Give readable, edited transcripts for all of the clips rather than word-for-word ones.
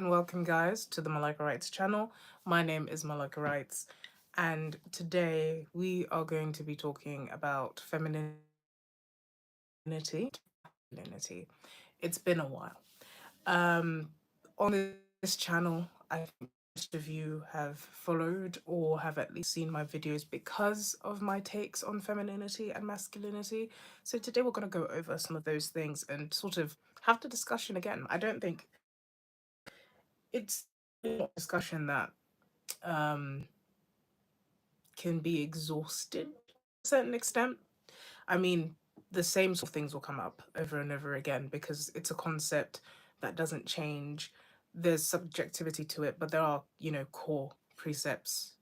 and welcome, guys, to the Malaika Writes channel. My name is Malaika Writes, and today we are going to be talking about masculinity. It's been a while. On this channel, I think most of you have followed or have at least seen my videos because of my takes on femininity and masculinity. So today we're going to go over some of those things and sort of have the discussion again. I don't think it's a discussion that um, can be exhausted to a certain extent. I mean, the same sort of things will come up over and over again because it's a concept that doesn't change. There's subjectivity to it, but there are, core precepts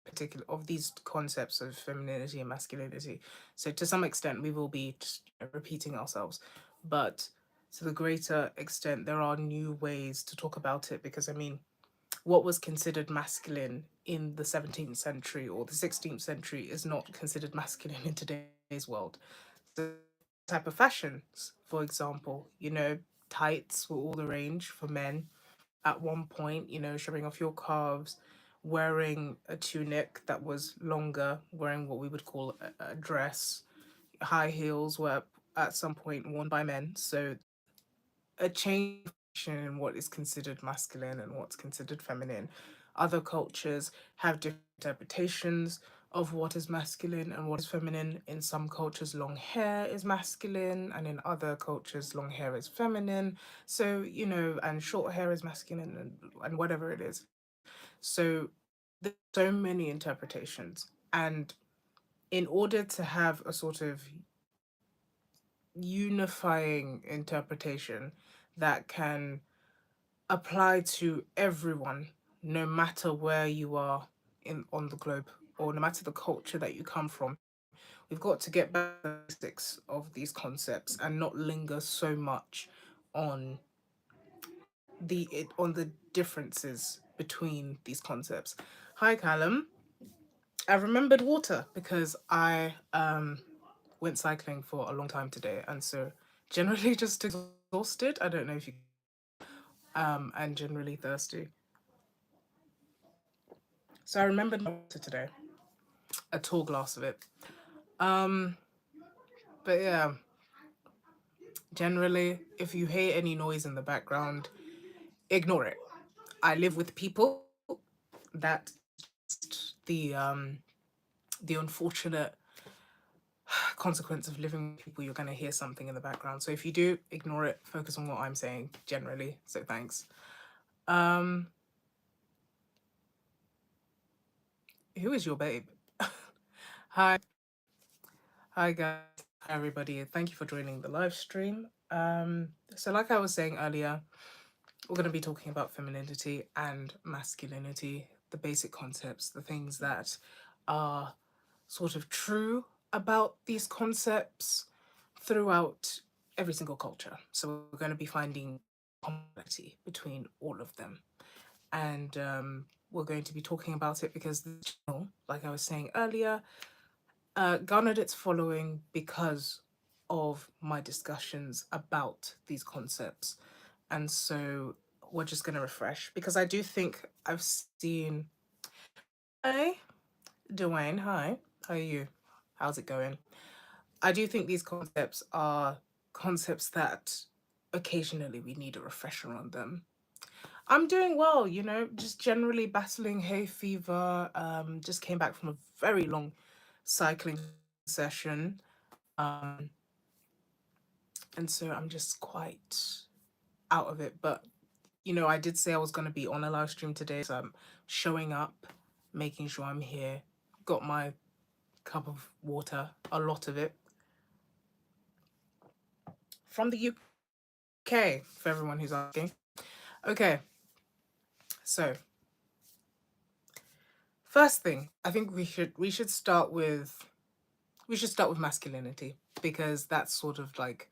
particular of these concepts of femininity and masculinity. So to some extent, we will be just repeating ourselves, but to the greater extent, there are new ways to talk about it because I mean, what was considered masculine in the 17th century or the 16th century is not considered masculine in today's world. So type of fashions, for example, tights were all the rage for men at one point, showing off your calves, wearing a tunic that was longer, wearing what we would call a dress. High heels were at some point worn by men. So a change in what is considered masculine and what's considered feminine. Other cultures have different interpretations of what is masculine and what is feminine. In some cultures, long hair is masculine, and in other cultures, long hair is feminine. So, and short hair is masculine and whatever it is. So, there's so many interpretations. And in order to have a sort of unifying interpretation that can apply to everyone, no matter where you are in on the globe or no matter the culture that you come from. We've got to get back to the basics of these concepts and not linger so much on on the differences between these concepts. Hi, Callum. I've remembered water because I went cycling for a long time today, and so generally just exhausted. I don't know if you and generally thirsty. So I remembered my water today, a tall glass of it. Um, but yeah, generally, if you hear any noise in the background, ignore it. I live with people. That the unfortunate consequence of living with people. You're gonna hear something in the background. So if you do, ignore it. Focus on what I'm saying generally. So thanks. Um, who is your babe? Hi, hi guys. Hi everybody. Thank you for joining the live stream. So like I was saying earlier, we're going to be talking about femininity and masculinity, the basic concepts, the things that are sort of true about these concepts throughout every single culture. So we're going to be finding commonality between all of them. And we're going to be talking about it because the channel, like I was saying earlier, garnered its following because of my discussions about these concepts. And so we're just going to refresh because I do think I've seen. Hey, Dwayne, hi. How are you? How's it going? I do think these concepts are concepts that occasionally we need a refresher on them. I'm doing well, just generally battling hay fever. Just came back from a very long cycling session. Um, and so I'm just quite out of it. But, I did say I was going to be on a live stream today. So I'm showing up, making sure I'm here. Got my cup of water, a lot of it, from the UK, for everyone who's asking. Okay, so first thing, I think we should start with masculinity because that's sort of like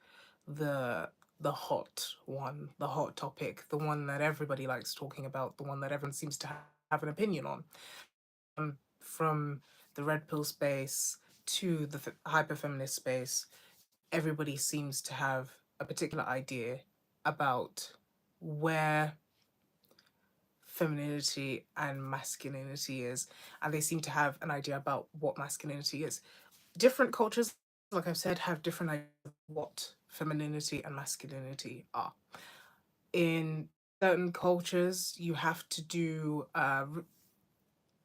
the the hot one, the hot topic, the one that everybody likes talking about, the one that everyone seems to have an opinion on. From the red pill space to the hyper feminist space, everybody seems to have a particular idea about where femininity and masculinity is, and they seem to have an idea about what masculinity is. Different cultures, like I've said, have different ideas of what femininity and masculinity are. In certain cultures, you have to do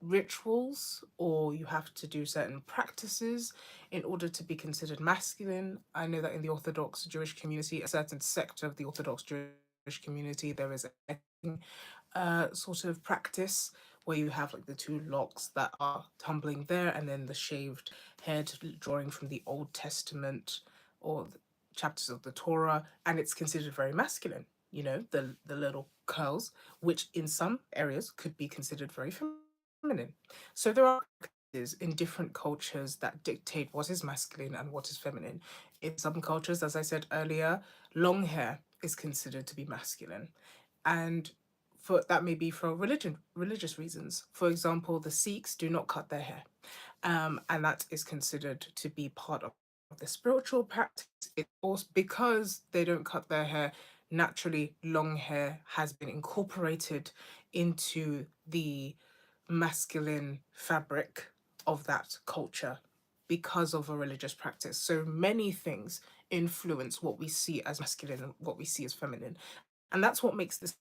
rituals, or you have to do certain practices in order to be considered masculine. I know that in the Orthodox Jewish community, a certain sector of the Orthodox Jewish community, there is a sort of practice where you have like the two locks that are tumbling there, and then the shaved head drawing from the Old Testament or the chapters of the Torah, and it's considered very masculine. You know, the little curls, which in some areas could be considered very feminine. So there are practices in different cultures that dictate what is masculine and what is feminine. In some cultures, as I said earlier, long hair is considered to be masculine, and for that may be for religious reasons. For example, the Sikhs do not cut their hair, and that is considered to be part of the spiritual practice. It's also because they don't cut their hair naturally. Long hair has been incorporated into the masculine fabric of that culture because of a religious practice. So many things influence what we see as masculine and what we see as feminine. And that's what makes this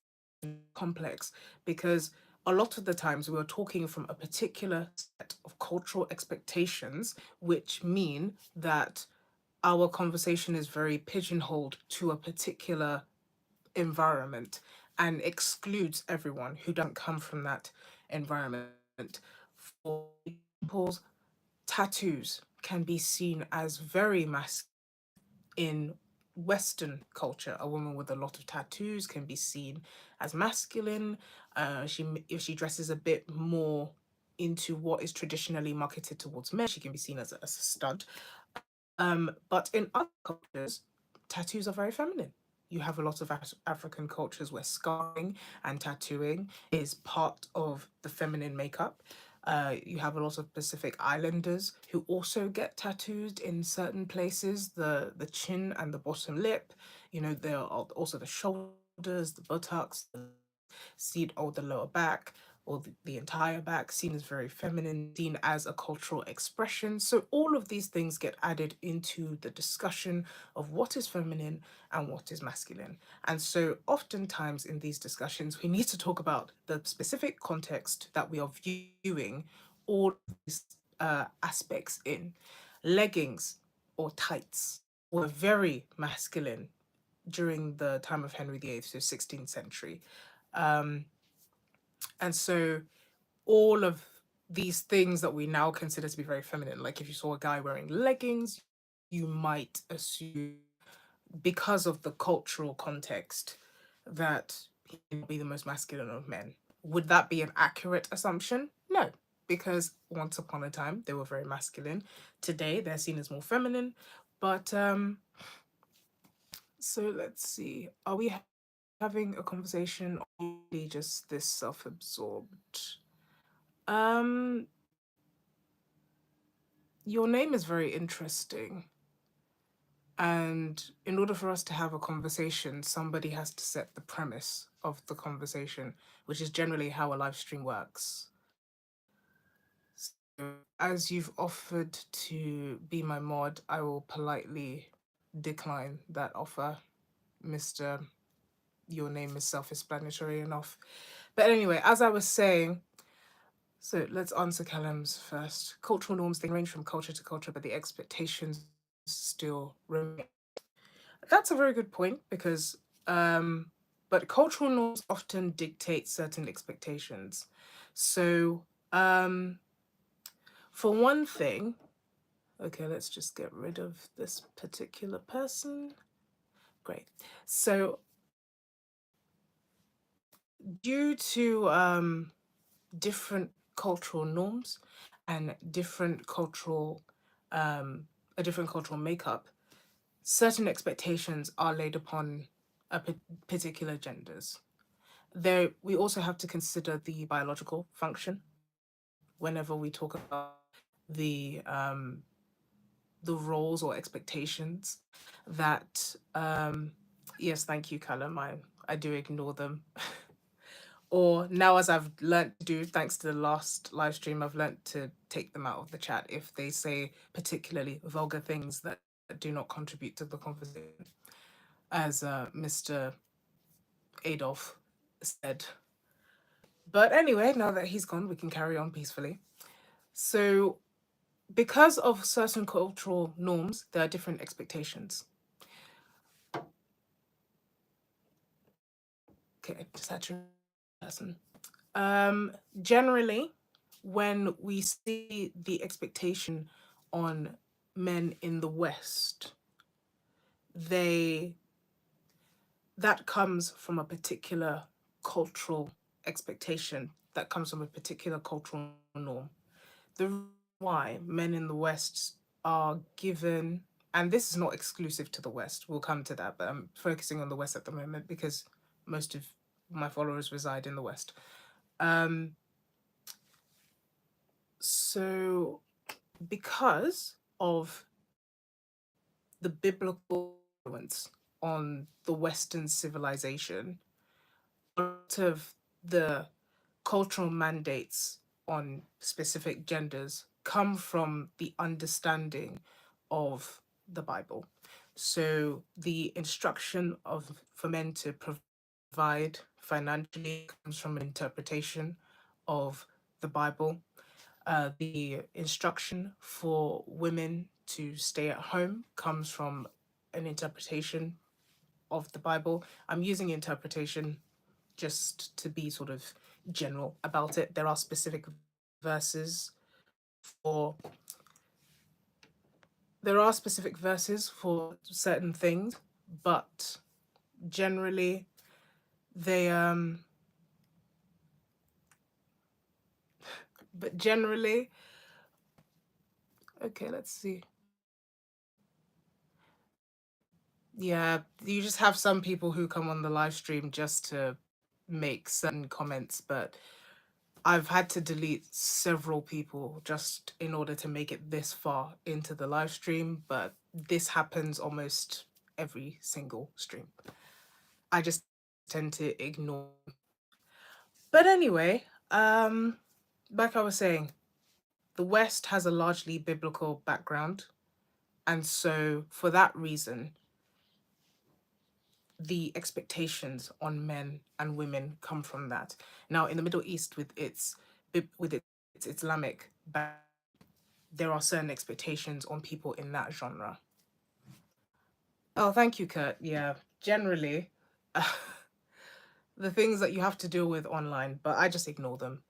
complex, because a lot of the times we are talking from a particular set of cultural expectations, which mean that our conversation is very pigeonholed to a particular environment and excludes everyone who doesn't come from that environment. For examples, tattoos can be seen as very masculine in Western culture. A woman with a lot of tattoos can be seen as masculine. If she dresses a bit more into what is traditionally marketed towards men, she can be seen as a stud. But in other cultures, tattoos are very feminine. You have a lot of African cultures where scarring and tattooing is part of the feminine makeup. You have a lot of Pacific Islanders who also get tattooed in certain places, the chin and the bottom lip. You know, there are also the shoulders, the buttocks, the seat, or the lower back, or the entire back, seen as very feminine, seen as a cultural expression. So all of these things get added into the discussion of what is feminine and what is masculine. And so oftentimes in these discussions, we need to talk about the specific context that we are viewing all these aspects in. Leggings or tights were very masculine during the time of Henry VIII, so 16th century. Um, and so all of these things that we now consider to be very feminine, like if you saw a guy wearing leggings, you might assume, because of the cultural context, that he would be the most masculine of men. Would that be an accurate assumption? No, because once upon a time they were very masculine. Today they're seen as more feminine. But so let's see. Are we having a conversation or really just this self-absorbed? Um, your name is very interesting. And in order for us to have a conversation, somebody has to set the premise of the conversation, which is generally how a live stream works. So, as you've offered to be my mod, I will politely decline that offer, Mr. Your name is self explanatory enough. But anyway, as I was saying, so let's answer Callum's first. Cultural norms, they range from culture to culture, but the expectations still remain. That's a very good point, because but cultural norms often dictate certain expectations. So for one thing, okay, let's just get rid of this particular person. Great. So due to different cultural norms and different cultural a different cultural makeup, certain expectations are laid upon particular genders. There, we also have to consider the biological function whenever we talk about the the roles or expectations that Yes, thank you, Callum. I do ignore them. Or now, as I've learnt to do, thanks to the last live stream, I've learnt to take them out of the chat if they say particularly vulgar things that do not contribute to the conversation. As Mr. Adolf said. But anyway, now that he's gone, we can carry on peacefully. So, because of certain cultural norms, there are different expectations. Okay, just had to person. Generally, when we see the expectation on men in the West, they that comes from a particular cultural expectation, that comes from a particular cultural norm. The reason why men in the West are given, and this is not exclusive to the West, we'll come to that, but I'm focusing on the West at the moment because most of my followers reside in the West. Um, so, because of the biblical influence on the Western civilization, a lot of the cultural mandates on specific genders come from the understanding of the Bible. So the instruction of for men to provide financially comes from an interpretation of the Bible. The instruction for women to stay at home comes from an interpretation of the Bible. I'm using interpretation just to be sort of general about it. There are specific verses for certain things, but generally they but generally okay, let's see. Yeah, you just have some people who come on the live stream just to make certain comments, but I've had to delete several people just in order to make it this far into the live stream, but this happens almost every single stream. I just tend to ignore. But anyway, like I was saying, the West has a largely biblical background, and so for that reason, the expectations on men and women come from that. Now, in the Middle East, with its Islamic background, there are certain expectations on people in that genre. Oh, thank you, Kurt. Yeah, generally, the things that you have to deal with online, but I just ignore them.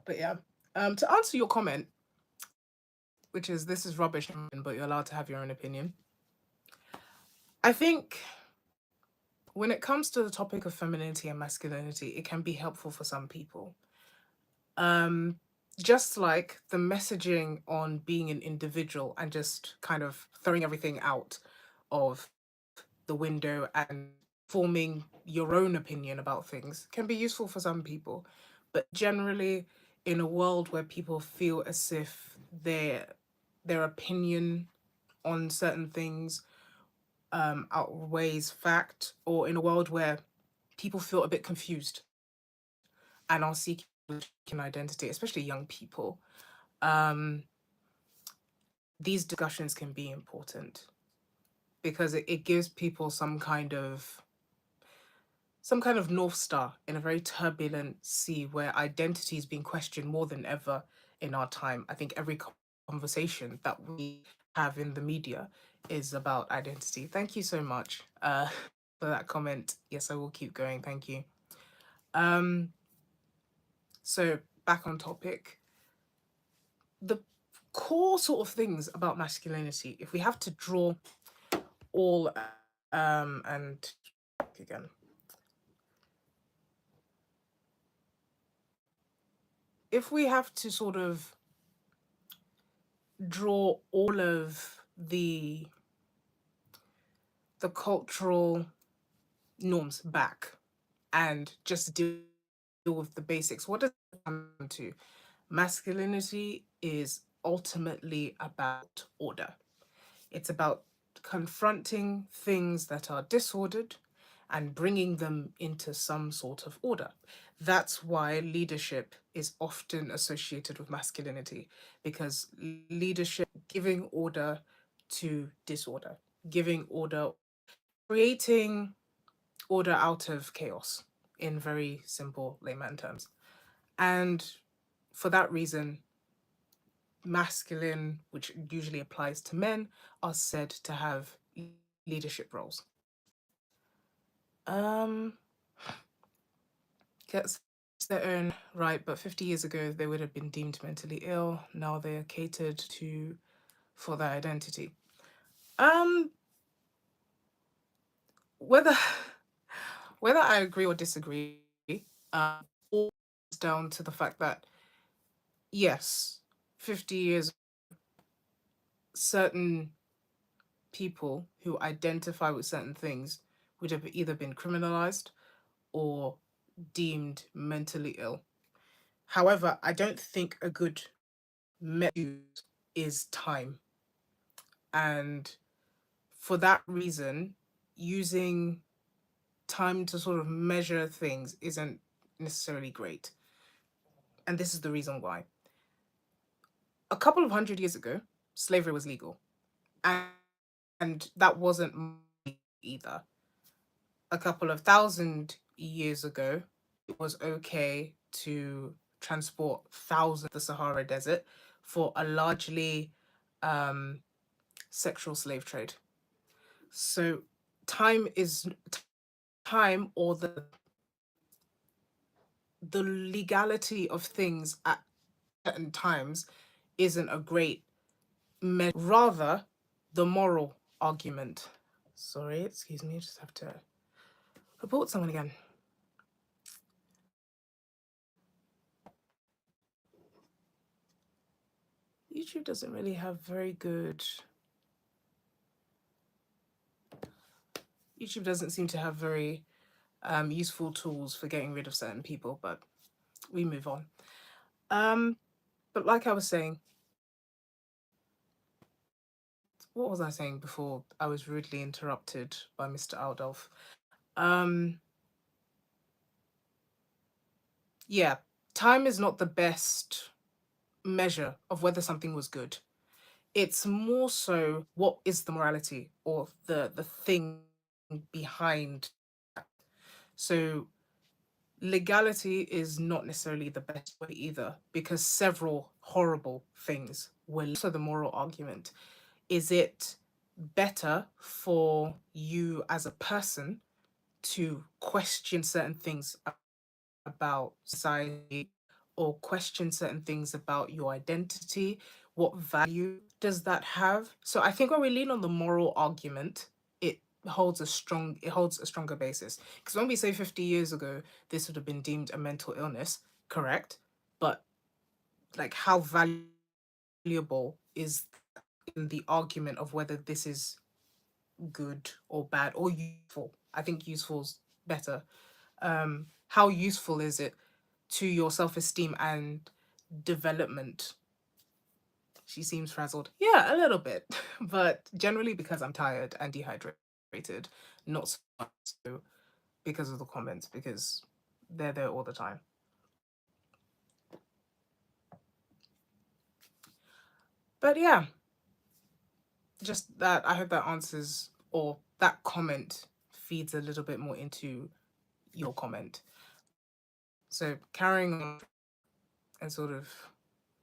But yeah, to answer your comment, which is this is rubbish, but you're allowed to have your own opinion. I think when it comes to the topic of femininity and masculinity, it can be helpful for some people. Um, just like the messaging on being an individual and just kind of throwing everything out of the window and forming your own opinion about things can be useful for some people. But generally, in a world where people feel as if their opinion on certain things outweighs fact, or in a world where people feel a bit confused and are seeking identity, especially young people, um, these discussions can be important because it gives people some kind of north star in a very turbulent sea where identity is being questioned more than ever in our time. I think every conversation that we have in the media is about identity. Thank you so much for that comment. Yes, I will keep going. Thank you. Um, so back on topic, the core sort of things about masculinity, if we have to draw all and again, if we have to sort of draw all of the cultural norms back and just deal with the basics, what does it come to? Masculinity is ultimately about order. It's about confronting things that are disordered and bringing them into some sort of order. That's why leadership is often associated with masculinity, because leadership giving order to disorder, giving order, creating order out of chaos in very simple layman terms. And for that reason, masculine, which usually applies to men, are said to have leadership roles. Um, gets their own right, but 50 years ago they would have been deemed mentally ill. Now they are catered to for their identity. Um, whether whether I agree or disagree, all comes down to the fact that yes, 50 years certain people who identify with certain things would have either been criminalized or deemed mentally ill. However, I don't think a good measure is time. And for that reason, using time to sort of measure things isn't necessarily great. And this is the reason why. A couple of hundred years ago, slavery was legal. And that wasn't either. A couple of thousand years ago, it was okay to transport thousands the Sahara Desert for a largely um, sexual slave trade. So time is time, or the legality of things at certain times isn't a great measure. Rather, the moral argument. Sorry, excuse me, I just have to report someone again. YouTube doesn't really have very good. YouTube doesn't seem to have very useful tools for getting rid of certain people, but we move on. But like I was saying, what was I saying before I was rudely interrupted by Mr. Aldolf? Um, yeah, time is not the best measure of whether something was good. It's more so what is the morality or the thing behind. So legality is not necessarily the best way either, because several horrible things were. So the moral argument, is it better for you as a person to question certain things about society, or question certain things about your identity? What value does that have? So I think when we lean on the moral argument, it holds a stronger basis. Because when we say 50 years ago this would have been deemed a mental illness, correct? But like, how valuable is in the argument of whether this is good or bad or useful? I think useful's better. How useful is it to your self-esteem and development? She seems frazzled. Yeah, a little bit, but generally because I'm tired and dehydrated, not so much so because of the comments, because they're there all the time. But yeah, just that, I hope that answers, or that comment feeds a little bit more into your comment. So carrying on and sort of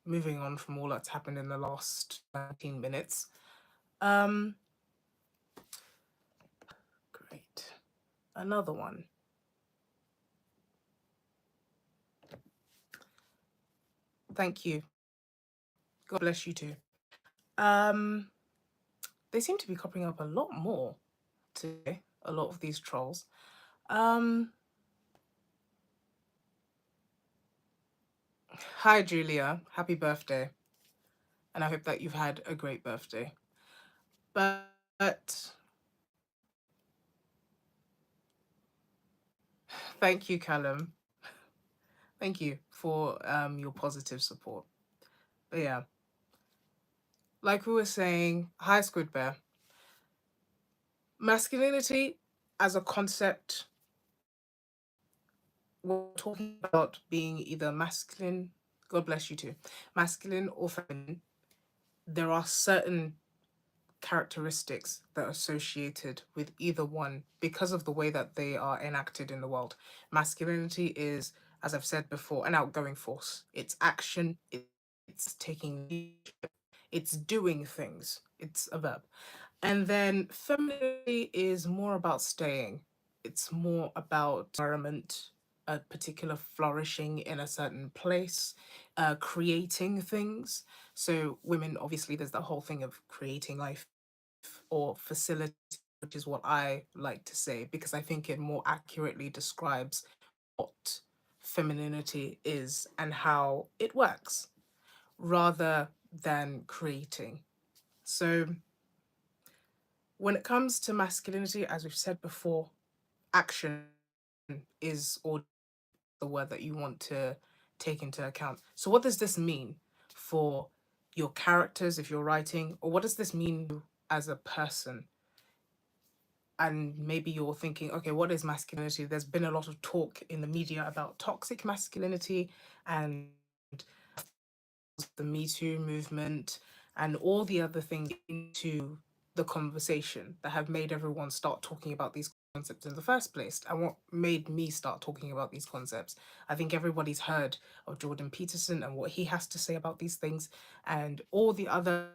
moving on from all that's happened in the last 19 minutes. Um, great. Another one. Thank you. God bless you too. Um, they seem to be cropping up a lot more today, a lot of these trolls. Um, Hi, Julia. Happy birthday. And I hope that you've had a great birthday. But thank you, Callum. Thank you for your positive support. But yeah, like we were saying, hi, Squid Bear. Masculinity as a concept, we're talking about being either masculine, God bless you too, masculine or feminine. There are certain characteristics that are associated with either one because of the way that they are enacted in the world. Masculinity is, as I've said before, an outgoing force. It's action, it's taking leadership, it's doing things, it's a verb. And then femininity is more about staying. It's more about environment, a particular flourishing in a certain place, creating things. So women, obviously, there's the whole thing of creating life or facility, which is what I like to say, because I think it more accurately describes what femininity is and how it works, rather than creating. So when it comes to masculinity, as we've said before, action is, or the word that you want to take into account. So, what does this mean for your characters if you're writing, or what does this mean as a person? And maybe you're thinking, okay, what is masculinity? There's been a lot of talk in the media about toxic masculinity and the Me Too movement and all the other things into the conversation that have made everyone start talking about these concepts in the first place. And what made me start talking about these concepts, I think everybody's heard of Jordan Peterson and what he has to say about these things, and all the other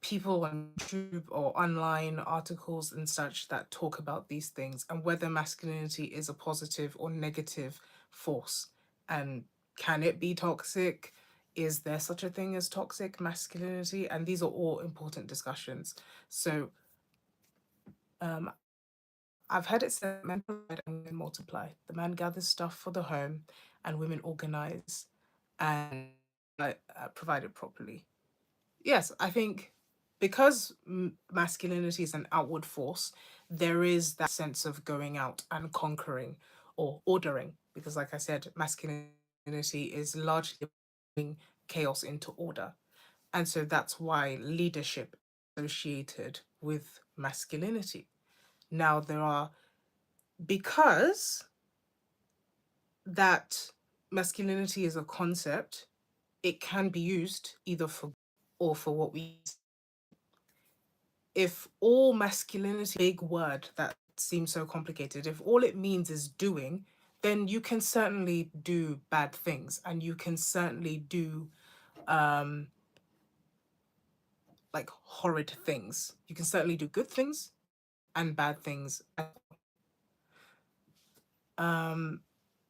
people on YouTube or online articles and such that talk about these things and whether masculinity is a positive or negative force. And can it be toxic? Is there such a thing as toxic masculinity? And these are all important discussions. So I've heard it said that men provide and women multiply. The man gathers stuff for the home and women organize and provide it properly. Yes, I think because masculinity is an outward force, there is that sense of going out and conquering or ordering. Because, like I said, masculinity is largely bringing chaos into order. And so that's why leadership associated with masculinity. Now, there are, because that masculinity is a concept, it can be used either for or for what we if all masculinity, big word that seems so complicated, if all it means is doing, then you can certainly do bad things and you can certainly do um like horrid things. You can certainly do good things and bad things as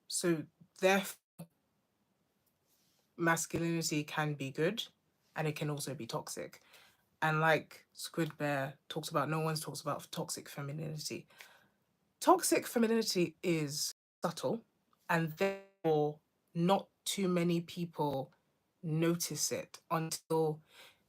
so therefore masculinity can be good and it can also be toxic. And like Squid Bear talks about, no one's talks about toxic femininity. Toxic femininity is subtle and therefore not too many people notice it until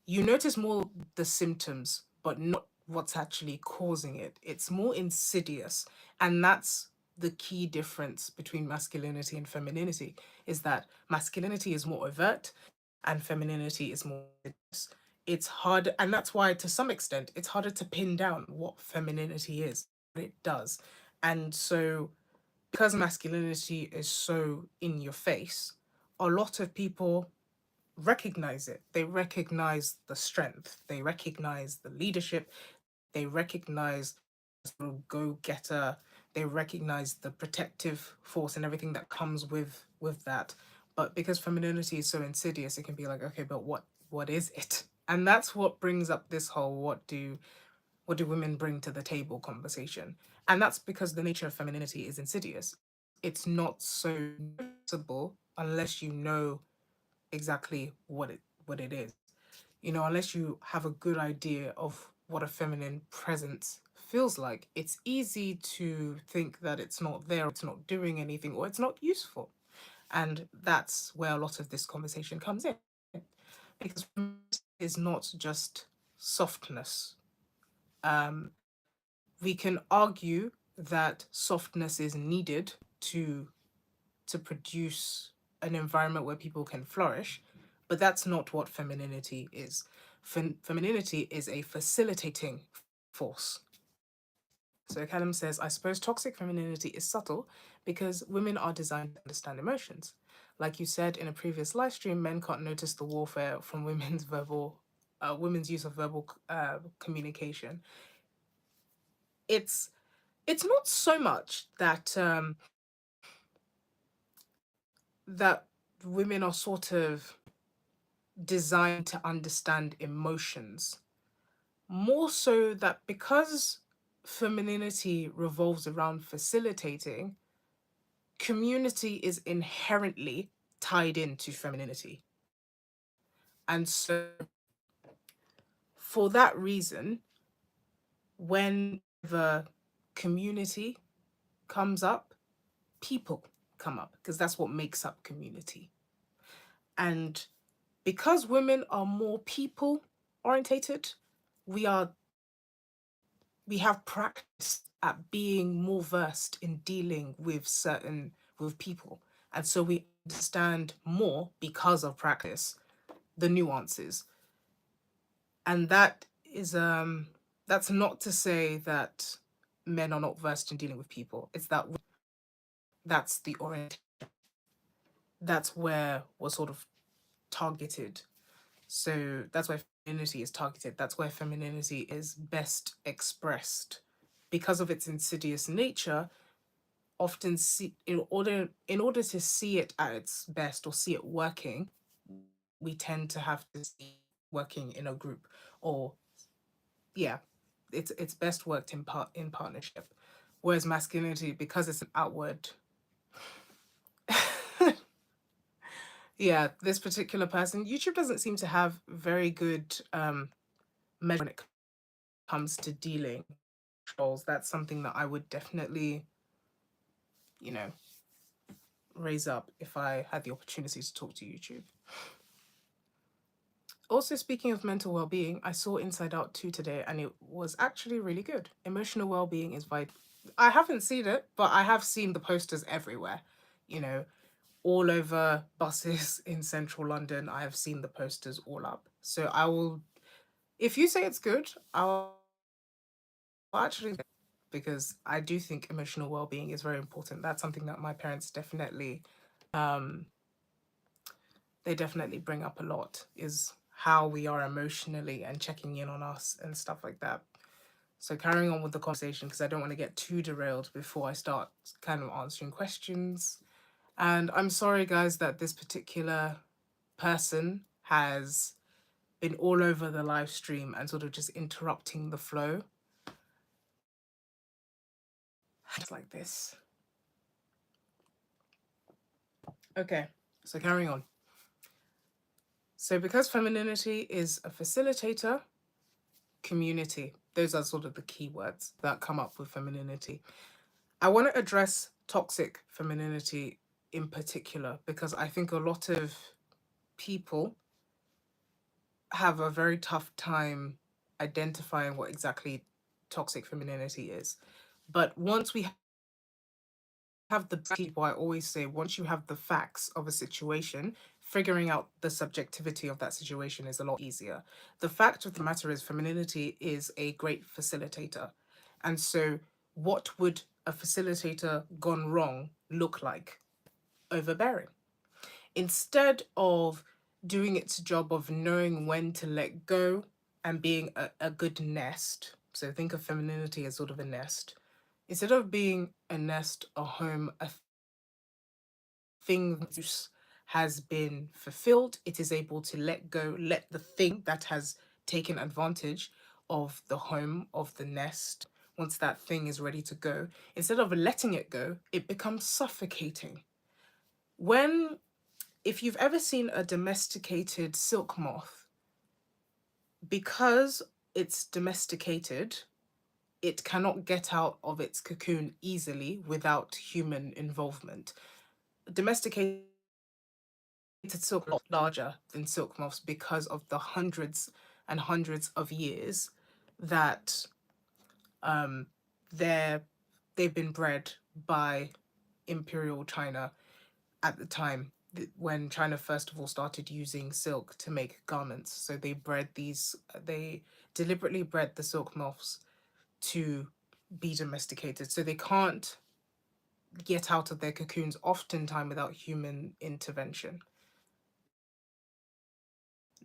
you notice more the symptoms, but not what's actually causing it. It's more insidious. And that's the key difference between masculinity and femininity is that masculinity is more overt and femininity is more insidious. It's hard, and that's why to some extent it's harder to pin down what femininity is, what it does. And so because masculinity is so in your face, a lot of people recognize it. They recognize the strength, they recognize the leadership, they recognize go getter, they recognize the protective force and everything that comes with that. But because femininity is so insidious, it can be like, okay, but what is it? And that's what brings up this whole what do women bring to the table conversation. And that's because the nature of femininity is insidious. It's not so noticeable unless you know exactly what it is. You know, unless you have a good idea of what a feminine presence feels like, it's easy to think that it's not there, it's not doing anything, or it's not useful. And that's where a lot of this conversation comes in. Because femininity is not just softness. We can argue that softness is needed to produce an environment where people can flourish, but that's not what femininity is. Femininity is a facilitating force. So Callum says, I suppose toxic femininity is subtle because women are designed to understand emotions. Like you said in a previous live stream, men can't notice the warfare from women's use of verbal communication. It's it's not so much that that women are sort of designed to understand emotions. More so that because femininity revolves around facilitating, community is inherently tied into femininity. And so, for that reason, whenever community comes up, people come up because that's what makes up community. And because women are more people orientated, we are we have practice at being more versed in dealing with people. And so we understand more because of practice, the nuances. And that's not to say that men are not versed in dealing with people. It's that that's the orient that's where we're sort of targeted. So that's why femininity is targeted. That's where femininity is best expressed. Because of its insidious nature, often see in order to see it at its best or see it working, we tend to have to see working in a group or yeah, it's best worked in partnership. Whereas masculinity, because it's an outward yeah, this particular person, YouTube doesn't seem to have very good measure when it comes to dealing trolls. That's something that I would definitely, you know, raise up if I had the opportunity to talk to YouTube. Also, speaking of mental well-being, I saw Inside Out 2 today and it was actually really good. Emotional well-being is vital. I haven't seen it, but I have seen the posters everywhere. You know, all over buses in central London. I have seen the posters all up. So I will, if you say it's good, I'll actually, because I do think emotional well-being is very important. That's something that my parents um definitely bring up a lot, is how we are emotionally and checking in on us and stuff like that. So carrying on with the conversation, because I don't want to get too derailed before I start kind of answering questions. And I'm sorry, guys, that this particular person has been all over the live stream and sort of just interrupting the flow. Just like this. Okay, so carrying on. So because femininity is a facilitator, community, those are sort of the keywords that come up with femininity. I want to address toxic femininity in particular because I think a lot of people have a very tough time identifying what exactly toxic femininity is. But once we have the people, I always say, once you have the facts of a situation, figuring out the subjectivity of that situation is a lot easier. The fact of the matter is, femininity is a great facilitator. And so, what would a facilitator gone wrong look like? Overbearing. Instead of doing its job of knowing when to let go and being a good nest, so think of femininity as sort of a nest, instead of being a nest, a home, a thing has been fulfilled, it is able to let go, let the thing that has taken advantage of the home, of the nest. Once that thing is ready to go, instead of letting it go, it becomes suffocating. When, if you've ever seen a domesticated silk moth, because it's domesticated, it cannot get out of its cocoon easily without human involvement. Domesticated silk moths are a lot larger than silk moths because of the hundreds and hundreds of years that they're they've been bred by Imperial China at the time when China first of all started using silk to make garments. So they deliberately bred the silk moths to be domesticated. So they can't get out of their cocoons oftentimes without human intervention.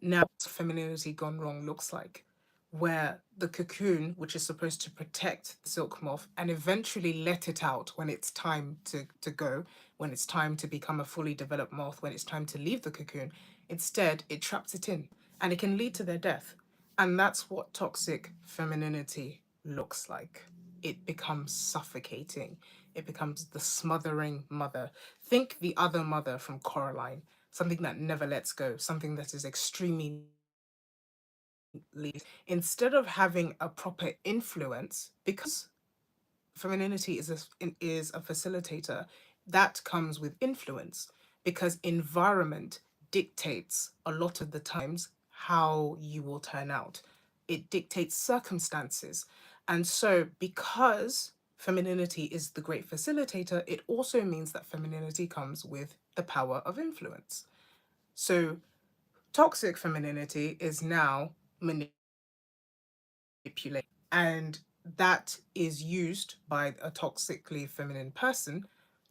Now, femininity gone wrong looks like, where the cocoon, which is supposed to protect the silk moth and eventually let it out when it's time to go, when it's time to become a fully developed moth, when it's time to leave the cocoon, instead it traps it in and it can lead to their death. And that's what toxic femininity looks like. It becomes suffocating. It becomes the smothering mother. Think the other mother from Coraline, something that never lets go, something that is extremely instead of having a proper influence, because femininity is a facilitator that comes with influence, because environment dictates a lot of the times how you will turn out. It dictates circumstances. And so because femininity is the great facilitator, it also means that femininity comes with the power of influence. So toxic femininity is now manipulated, and that is used by a toxically feminine person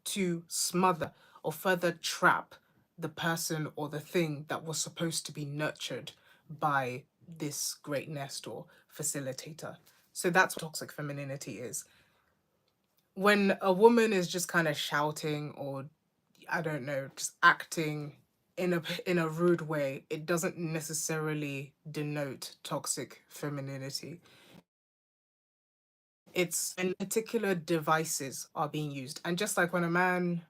to smother or further trap the person or the thing that was supposed to be nurtured by this great nest or facilitator. So that's what toxic femininity is. When a woman is just kind of shouting or I don't know, just acting in a rude way, it doesn't necessarily denote toxic femininity. It's when particular devices are being used. And just like when a man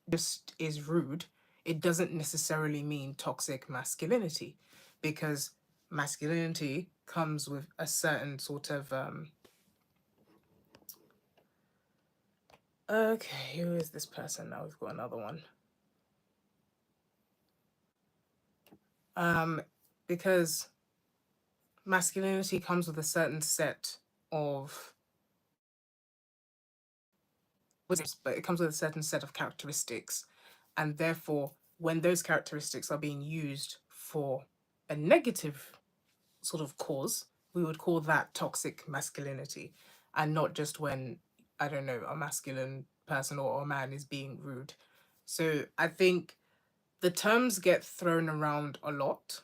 just is rude, it doesn't necessarily mean toxic masculinity, because masculinity comes with a certain sort of okay, who is this person? Now we've got another one. Um because masculinity comes with a certain set of but it comes with a certain set of characteristics. And therefore, when those characteristics are being used for a negative sort of cause, we would call that toxic masculinity. And not just when, I don't know, a masculine person or a man is being rude. So I think the terms get thrown around a lot,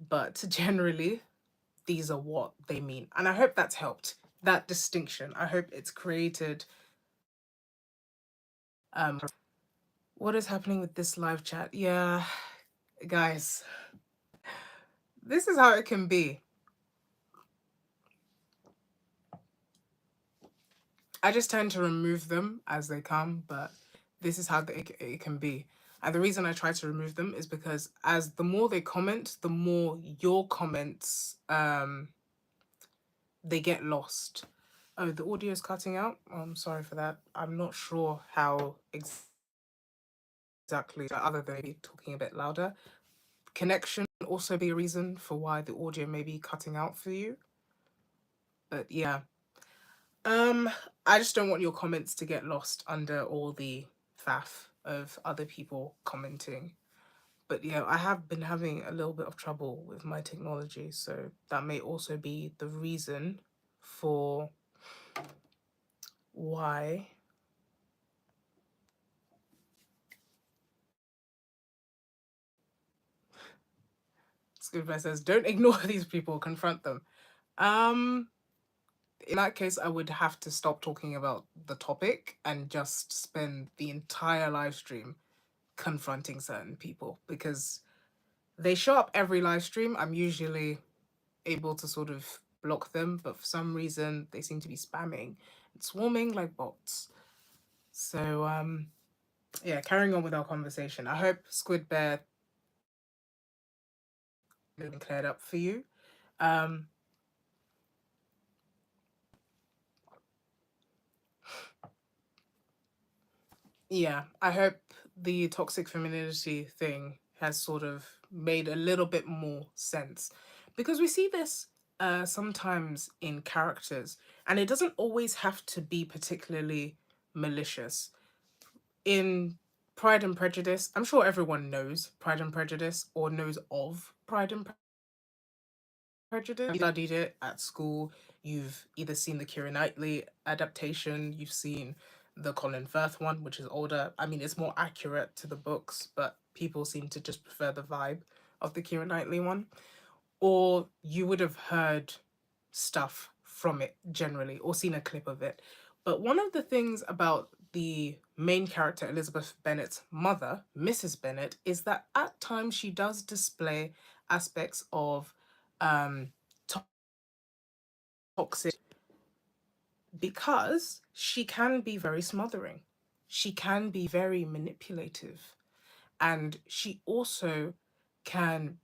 but generally, these are what they mean. And I hope that's helped. That distinction. I hope it's created what is happening with this live chat? Yeah, guys, this is how it can be. I just tend to remove them as they come, but this is how it can be. And the reason I try to remove them is because as the more they comment, the more your comments they get lost. Oh, the audio is cutting out. Oh, I'm sorry for that. I'm not sure how exactly, other than maybe talking a bit louder. Connection also be a reason for why the audio may be cutting out for you. But yeah. Um, I just don't want your comments to get lost under all the faff of other people commenting. But yeah, I have been having a little bit of trouble with my technology, so that may also be the reason for why. Scuba says, don't ignore these people, confront them. Um, in that case, I would have to stop talking about the topic and just spend the entire live stream confronting certain people, because they show up every live stream. I'm usually able to sort of block them, but for some reason they seem to be spamming and swarming like bots. So yeah, carrying on with our conversation. I hope Squid Bear been cleared up for you. Um yeah, I hope the toxic femininity thing has sort of made a little bit more sense, because we see this sometimes in characters, and it doesn't always have to be particularly malicious. In Pride and Prejudice, I'm sure everyone knows Pride and Prejudice or knows of Pride and Prejudice. You studied it at school, You've either seen the Keira Knightley adaptation, you've seen the Colin Firth one, which is older. I mean, it's more accurate to the books, but people seem to just prefer the vibe of the Keira Knightley one. Or you would have heard stuff from it generally or seen a clip of it. But one of the things about the main character, Elizabeth Bennet's mother, Mrs. Bennet, is that at times she does display aspects of um, toxic because she can be very smothering. She can be very manipulative. And she also can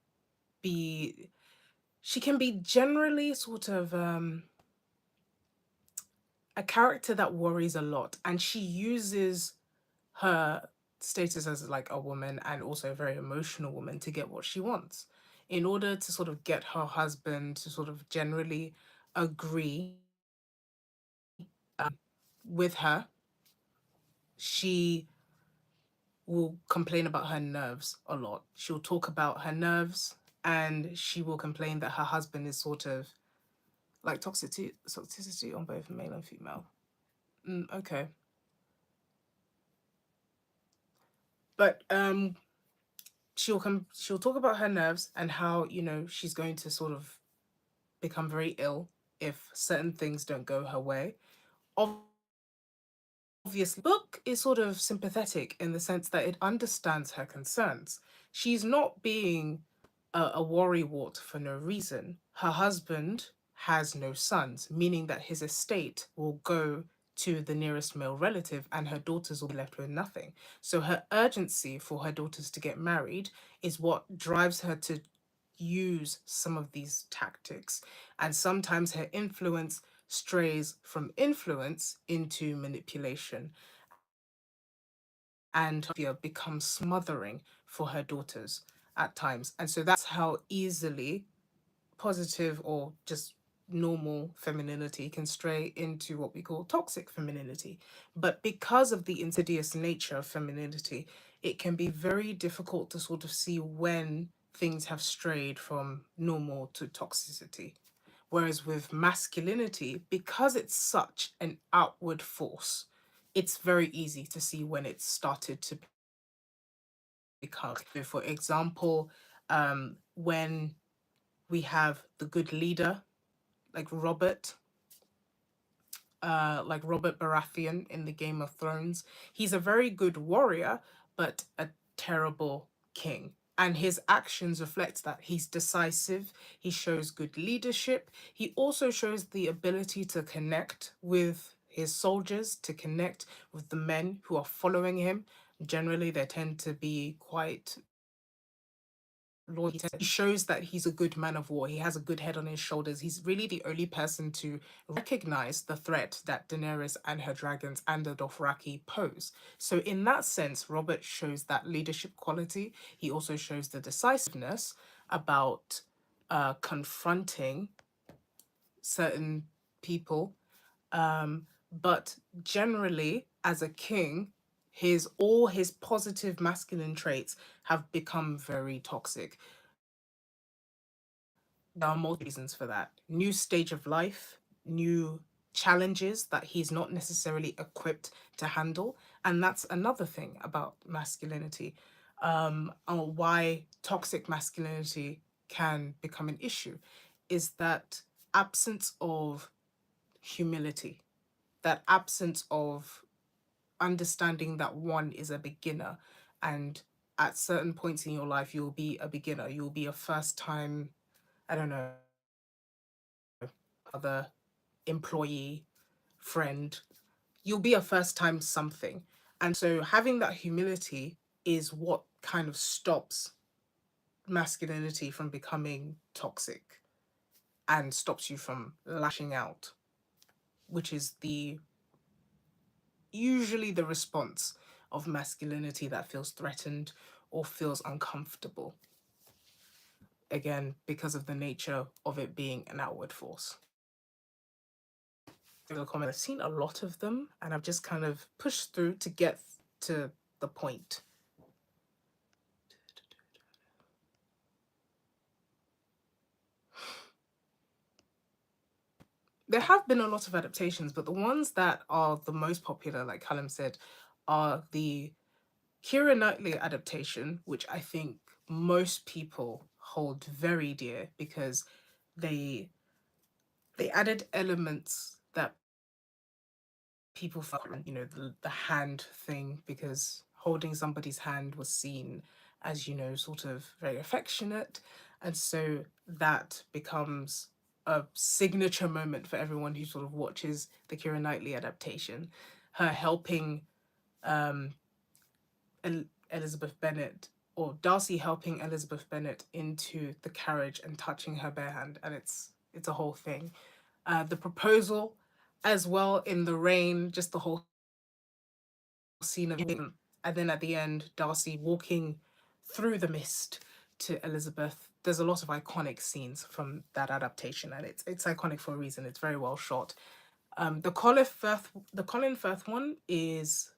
be, she can be generally sort of a character that worries a lot. And she uses her status as like a woman and also a very emotional woman to get what she wants in order to sort of get her husband to sort of generally agree with her. She will complain about her nerves a lot. She'll talk about her nerves and she will complain that her husband is sort of like toxicity on both male and female. Okay. But she'll talk about her nerves and how, you know, she's going to sort of become very ill if certain things don't go her way. Obviously, the book is sort of sympathetic in the sense that it understands her concerns. She's not being a worrywart for no reason. Her husband has no sons, meaning that his estate will go to the nearest male relative and her daughters will be left with nothing. So her urgency for her daughters to get married is what drives her to use some of these tactics. And sometimes her influence strays from influence into manipulation and becomes smothering for her daughters at times. And so that's how easily positive or just normal femininity can stray into what we call toxic femininity. But because of the insidious nature of femininity, it can be very difficult to sort of see when things have strayed from normal to toxicity. Whereas with masculinity, because it's such an outward force, it's very easy to see when it's started to become. For example, when we have the good leader like Robert Baratheon in the Game of Thrones. He's a very good warrior, but a terrible king. And his actions reflect that. He's decisive, he shows good leadership, he also shows the ability to connect with his soldiers, to connect with the men who are following him. Generally, they tend to be quite loyal. He shows that he's a good man of war. He has a good head on his shoulders. He's really the only person to recognize the threat that Daenerys and her dragons and the Dothraki pose. So in that sense, Robert shows that leadership quality. He also shows the decisiveness about confronting certain people. But generally, as a king, his all his positive masculine traits have become very toxic. There are multiple reasons for that. New stage of life, new challenges that he's not necessarily equipped to handle. And that's another thing about masculinity, or why toxic masculinity can become an issue, is that absence of humility, that absence of understanding that one is a beginner. And at certain points in your life, you'll be a beginner. You'll be a first time, I don't know, other employee, friend. You'll be a first time something. And so having that humility is what kind of stops masculinity from becoming toxic and stops you from lashing out, which is the usually the response of masculinity that feels threatened or feels uncomfortable. Again, because of the nature of it being an outward force. I've seen a lot of them and I've just kind of pushed through to get to the point. there have been a lot of adaptations, but the ones that are the most popular, like Callum said, are the Keira Knightley adaptation, which I think most people hold very dear because they they added elements that people found, the hand thing, because holding somebody's hand was seen as, sort of very affectionate. And so that becomes a signature moment for everyone who sort of watches the Keira Knightley adaptation. Her helping um, Elizabeth Bennet, or Darcy helping Elizabeth Bennet into the carriage and touching her bare hand, and it's a whole thing. The proposal, as well, in the rain, just the whole scene of him, and then at the end, Darcy walking through the mist to Elizabeth. There's a lot of iconic scenes from that adaptation, and it's iconic for a reason. It's very well shot. The Colin Firth one is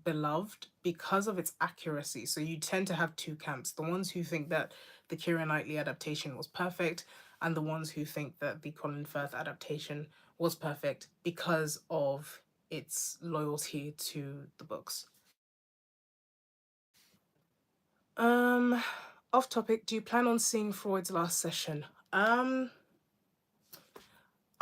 beloved because of its accuracy. So you tend to have two camps: the ones who think that the Keira Knightley adaptation was perfect, and the ones who think that the Colin Firth adaptation was perfect because of its loyalty to the books. Um, Off topic, do you plan on seeing Freud's last session?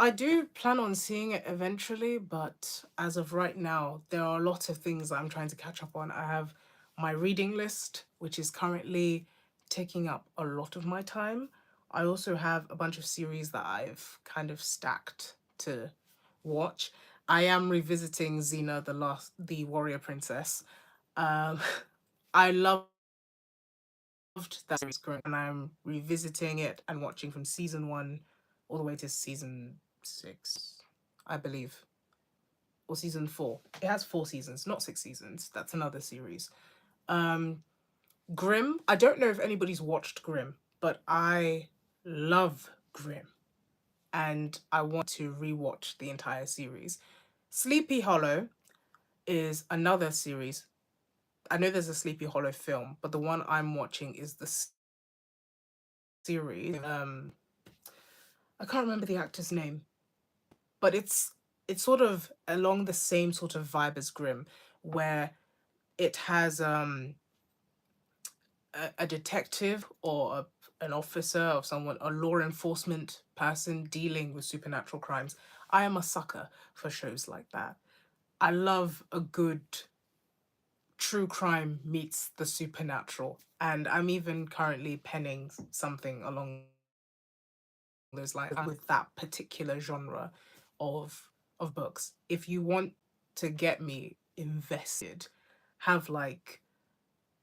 I do plan on seeing it eventually, but as of right now, there are a lot of things that I'm trying to catch up on. I have my reading list, which is currently taking up a lot of my time. I also have a bunch of series that I've kind of stacked to watch. I am revisiting Xena, the Warrior Princess. Um, I loved that series growing, and I'm revisiting it and watching from season one all the way to season six, I believe, or season four. It has 4 seasons, not 6 seasons. That's another series. Um, Grimm. I don't know if anybody's watched Grimm, but I love Grimm, and I want to rewatch the entire series. Sleepy Hollow is another series. I know there's a Sleepy Hollow film, but the one I'm watching is the series. I can't remember the actor's name, but it's sort of along the same sort of vibe as Grimm, where it has a detective or an officer or someone, a law enforcement person dealing with supernatural crimes. I am a sucker for shows like that. I love a good true crime meets the supernatural, and I'm even currently penning something along those lines with that particular genre of books. If you want to get me invested, have like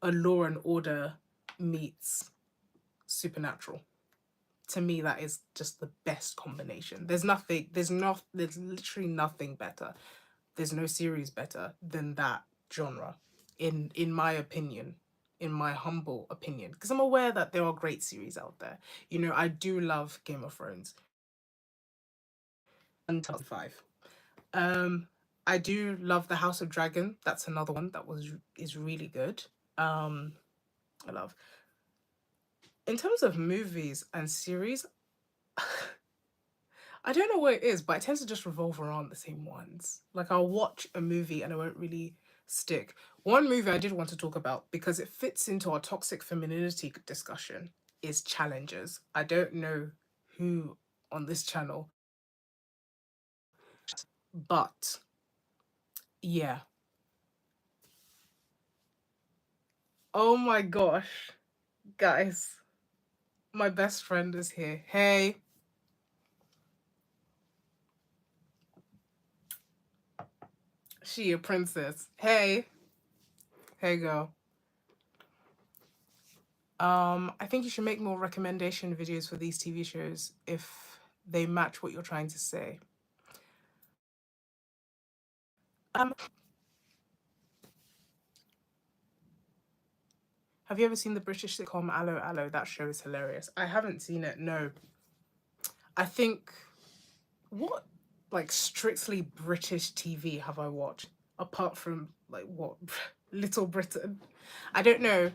a Law and Order meets supernatural. To me, that is just the best combination. There's literally nothing better. There's no series better than that genre, in my opinion, in my humble opinion. Because I'm aware that there are great series out there. I do love Game of Thrones. 2005. Um, I do love The House of Dragon. That's another one that is really good. Um, I love. In terms of movies and series, I don't know what it is, but I tend to just revolve around the same ones. Like I'll watch a movie and I won't really stick. One movie I did want to talk about because it fits into our toxic femininity discussion is Challengers. I don't know who on this channel, but yeah. Oh my gosh, guys, my best friend is here. Hey, she a princess. Hey, hey girl. I think you should make more recommendation videos for these TV shows if they match what you're trying to say. Um, have you ever seen the British sitcom Allo Allo? That show is hilarious. I haven't seen it, no. I think, what, like, strictly British TV have I watched? Apart from, like, what? Little Britain. I don't know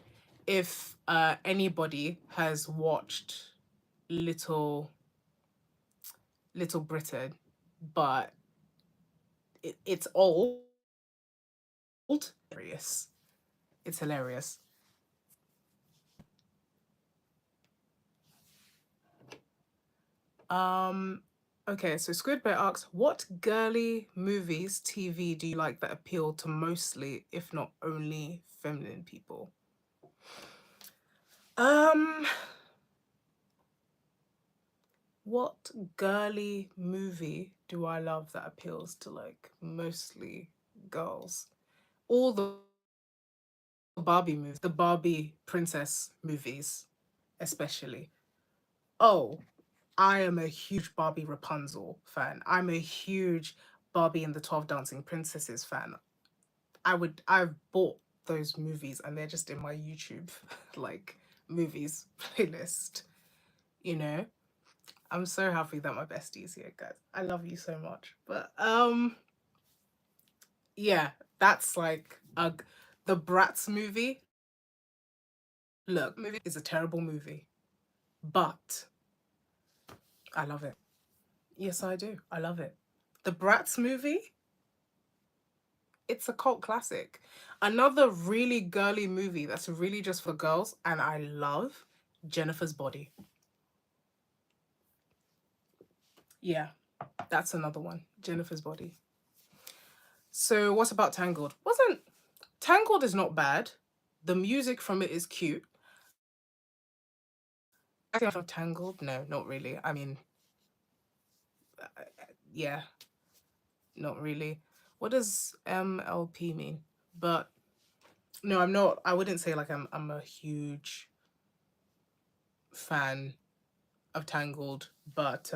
if anybody has watched Little Little Britain. but it's old. Hilarious. It's hilarious. Um, okay, so Squidbear asks, what girly movies, TV do you like that appeal to mostly, if not only, feminine people? Um, what girly movie do I love that appeals to like mostly girls? All the Barbie movies, the Barbie princess movies, especially. Oh, I am a huge Barbie Rapunzel fan. I'm a huge Barbie and the 12 Dancing Princesses fan. I've bought those movies and they're just in my YouTube like movies playlist, you know? I'm so happy that my bestie's here, guys. I love you so much. But yeah, that's like the Bratz movie. Look, movie is a terrible movie, but I love it. Yes, I do. I love it. The Bratz movie, it's a cult classic. Another really girly movie that's really just for girls, and I love Jennifer's Body. Yeah, that's another one. Jennifer's Body. So, what about Tangled? Wasn't Tangled is not bad. The music from it is cute. I think of Tangled. No, not really. I mean, yeah, not really. What does MLP mean? But no, I'm not. I wouldn't say like I'm a huge fan of Tangled, but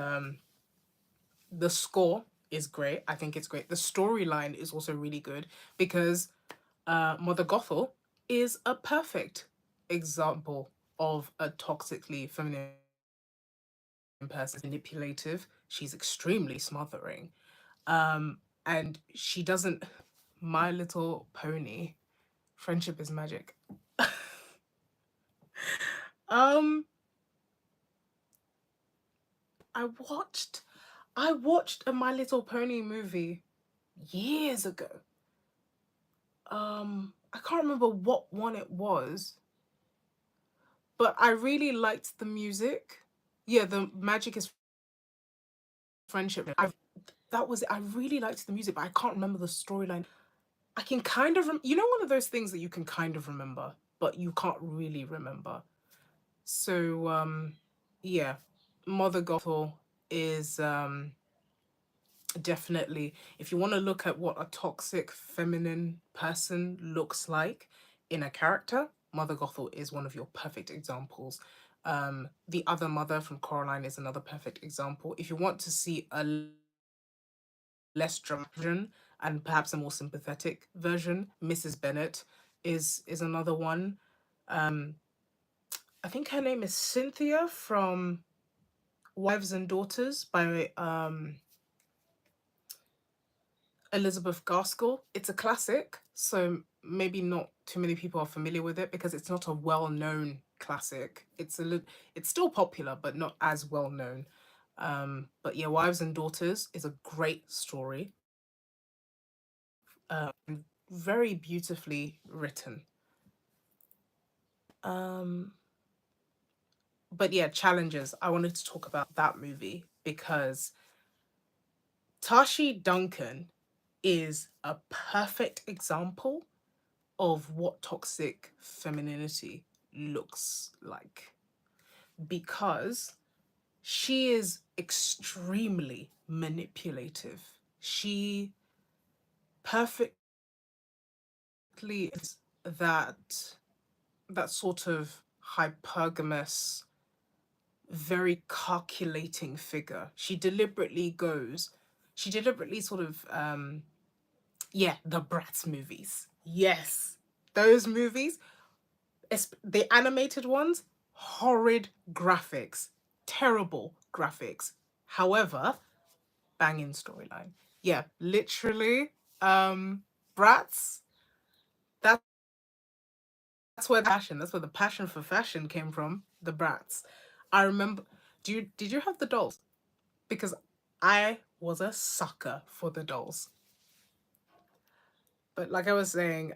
the score is great. I think it's great. The storyline is also really good because Mother Gothel is a perfect example of a toxically feminine person. Manipulative. She's extremely smothering. And she doesn't. My Little Pony. Friendship is magic. um, I watched, I watched a My Little Pony movie years ago. I can't remember what one it was, but I really liked the music. Yeah, the Magic is Friendship. That was it. I really liked the music, but I can't remember the storyline. I can kind of, you know, one of those things that you can kind of remember, but you can't really remember. So, yeah, Mother Gothel is definitely, if you want to look at what a toxic feminine person looks like in a character, Mother Gothel is one of your perfect examples. The Other Mother from Coraline is another perfect example. If you want to see a less dramatic version and perhaps a more sympathetic version, Mrs. Bennet is another one. Um, I think her name is Cynthia from Wives and Daughters by Elizabeth Gaskell. It's a classic, so maybe not too many people are familiar with it because it's not a well-known classic. It's still popular, but not as well known. But yeah, Wives and Daughters is a great story, very beautifully written. Um, but yeah, challenges. I wanted to talk about that movie because Tashi Duncan is a perfect example of what toxic femininity looks like because she is extremely manipulative. She perfectly is that sort of hypergamous, very calculating figure. She deliberately sort of yeah, the Bratz movies. Yes. Those movies, the animated ones, horrid graphics, terrible graphics. However, banging storyline. Yeah, literally. Bratz. That's that's where the passion for fashion came from. The Bratz. I remember. Did you have the dolls? Because I was a sucker for the dolls. But like I was saying,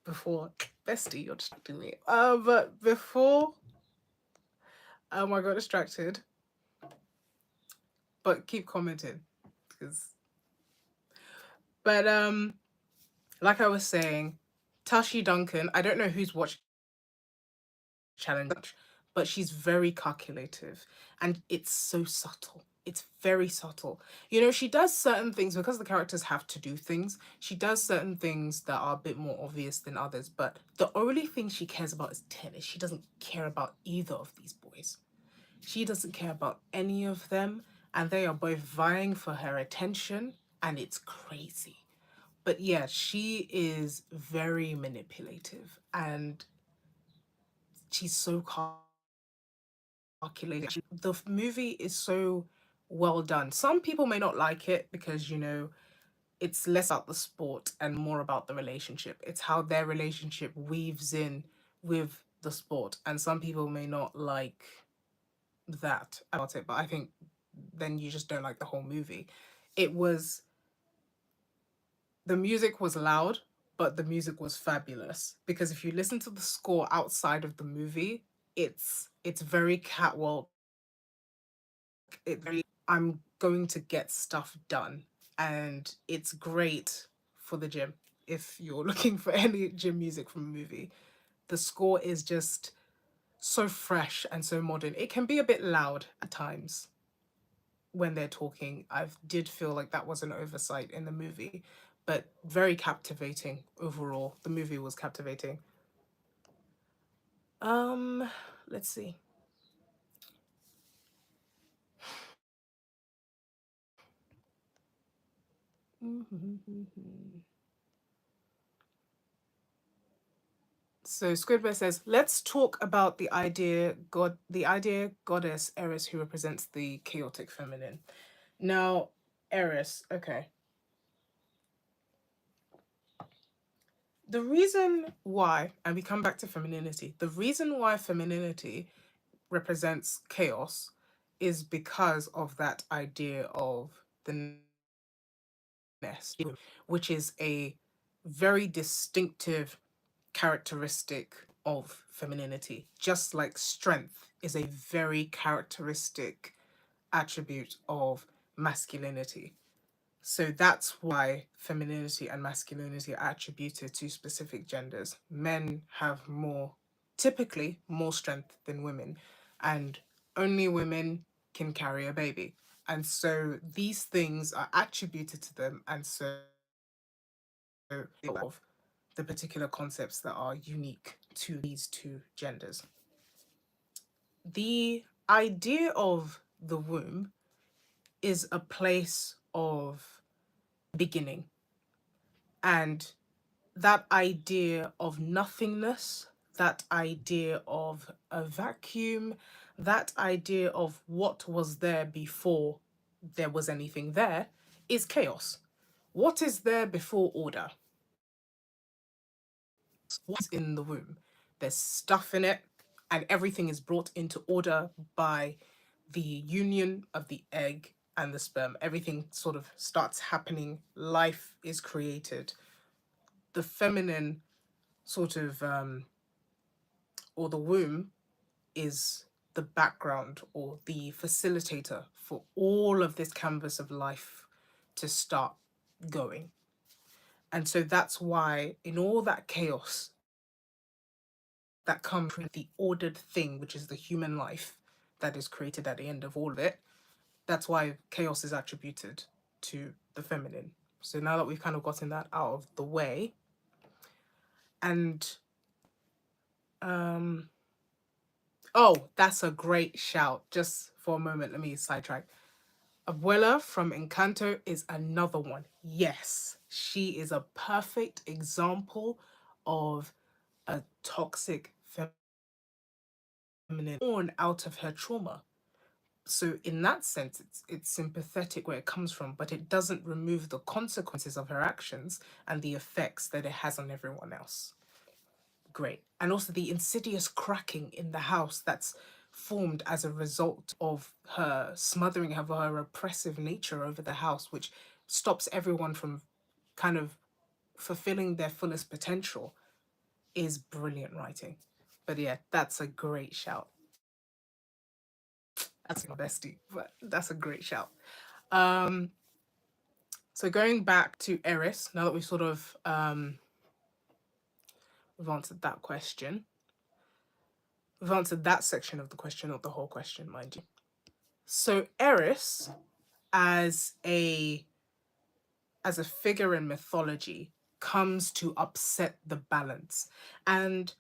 before, bestie, you're distracting me. But before I got distracted, but keep commenting, because but like I was saying, Tashi Duncan, I don't know who's watched challenge, but she's very calculative, and it's so subtle. It's very subtle. You know, she does certain things because the characters have to do things. She does certain things that are a bit more obvious than others, but the only thing she cares about is tennis. She doesn't care about either of these boys. She doesn't care about any of them, and they are both vying for her attention, and it's crazy. But yeah, she is very manipulative, and she's so calculated. The movie is so well done. Some people may not like it because, it's less about the sport and more about the relationship. It's how their relationship weaves in with the sport. And some people may not like that about it, but I think then you just don't like the whole movie. It was, the music was loud, but the music was fabulous because if you listen to the score outside of the movie, it's very catwalk. It very, I'm going to get stuff done, and it's great for the gym. If you're looking for any gym music from a movie, the score is just so fresh and so modern. It can be a bit loud at times when they're talking. I did feel like that was an oversight in the movie, but very captivating overall. The movie was captivating. Um, let's see. So Squidward says, "Let's talk about the idea goddess Eris, who represents the chaotic feminine." Now, Eris, okay. The reason why, and we come back to femininity, the reason why femininity represents chaos is because of that idea of the nest, which is a very distinctive characteristic of femininity. Just like strength is a very characteristic attribute of masculinity. So that's why femininity and masculinity are attributed to specific genders. Men have more, typically, more strength than women, and only women can carry a baby. And so these things are attributed to them, and so of the particular concepts that are unique to these two genders. The idea of the womb is a place of beginning, and that idea of nothingness, that idea of a vacuum, that idea of what was there before there was anything there is chaos. What is there before order? What's in the womb? There's stuff in it, and everything is brought into order by the union of the egg and the sperm. Everything sort of starts happening, life is created. The feminine sort of, or the womb, is the background or the facilitator for all of this canvas of life to start going. And so that's why, in all that chaos that comes from the ordered thing, which is the human life that is created at the end of all of it, that's why chaos is attributed to the feminine. So now that we've kind of gotten that out of the way, and um, oh, that's a great shout. Just for a moment, let me sidetrack. Abuela from Encanto is another one. Yes, she is a perfect example of a toxic feminine born out of her trauma. So in that sense, it's sympathetic where it comes from, but it doesn't remove the consequences of her actions and the effects that it has on everyone else. Great. And also the insidious cracking in the house that's formed as a result of her smothering her oppressive nature over the house, which stops everyone from kind of fulfilling their fullest potential, is brilliant writing. But yeah, that's a great shout. That's my bestie, but that's a great shout. Um, so going back to Eris, now that we've sort of we've answered that question, we've answered that section of the question, not the whole question, mind you. So Eris, as a as a figure in mythology, comes to upset the balance, and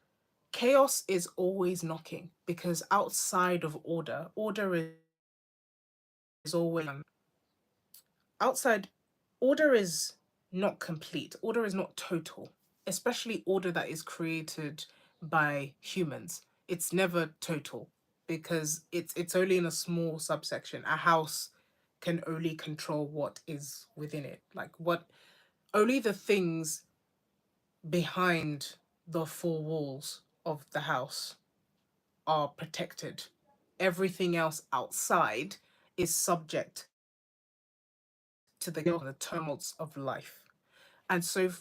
chaos is always knocking because outside of order, order is always outside. Order is not complete. Order is not total, especially order that is created by humans. It's never total because it's only in a small subsection. A house can only control what is within it. Like what only the things behind the four walls of the house are protected. Everything else outside is subject to the tumults of life. And so,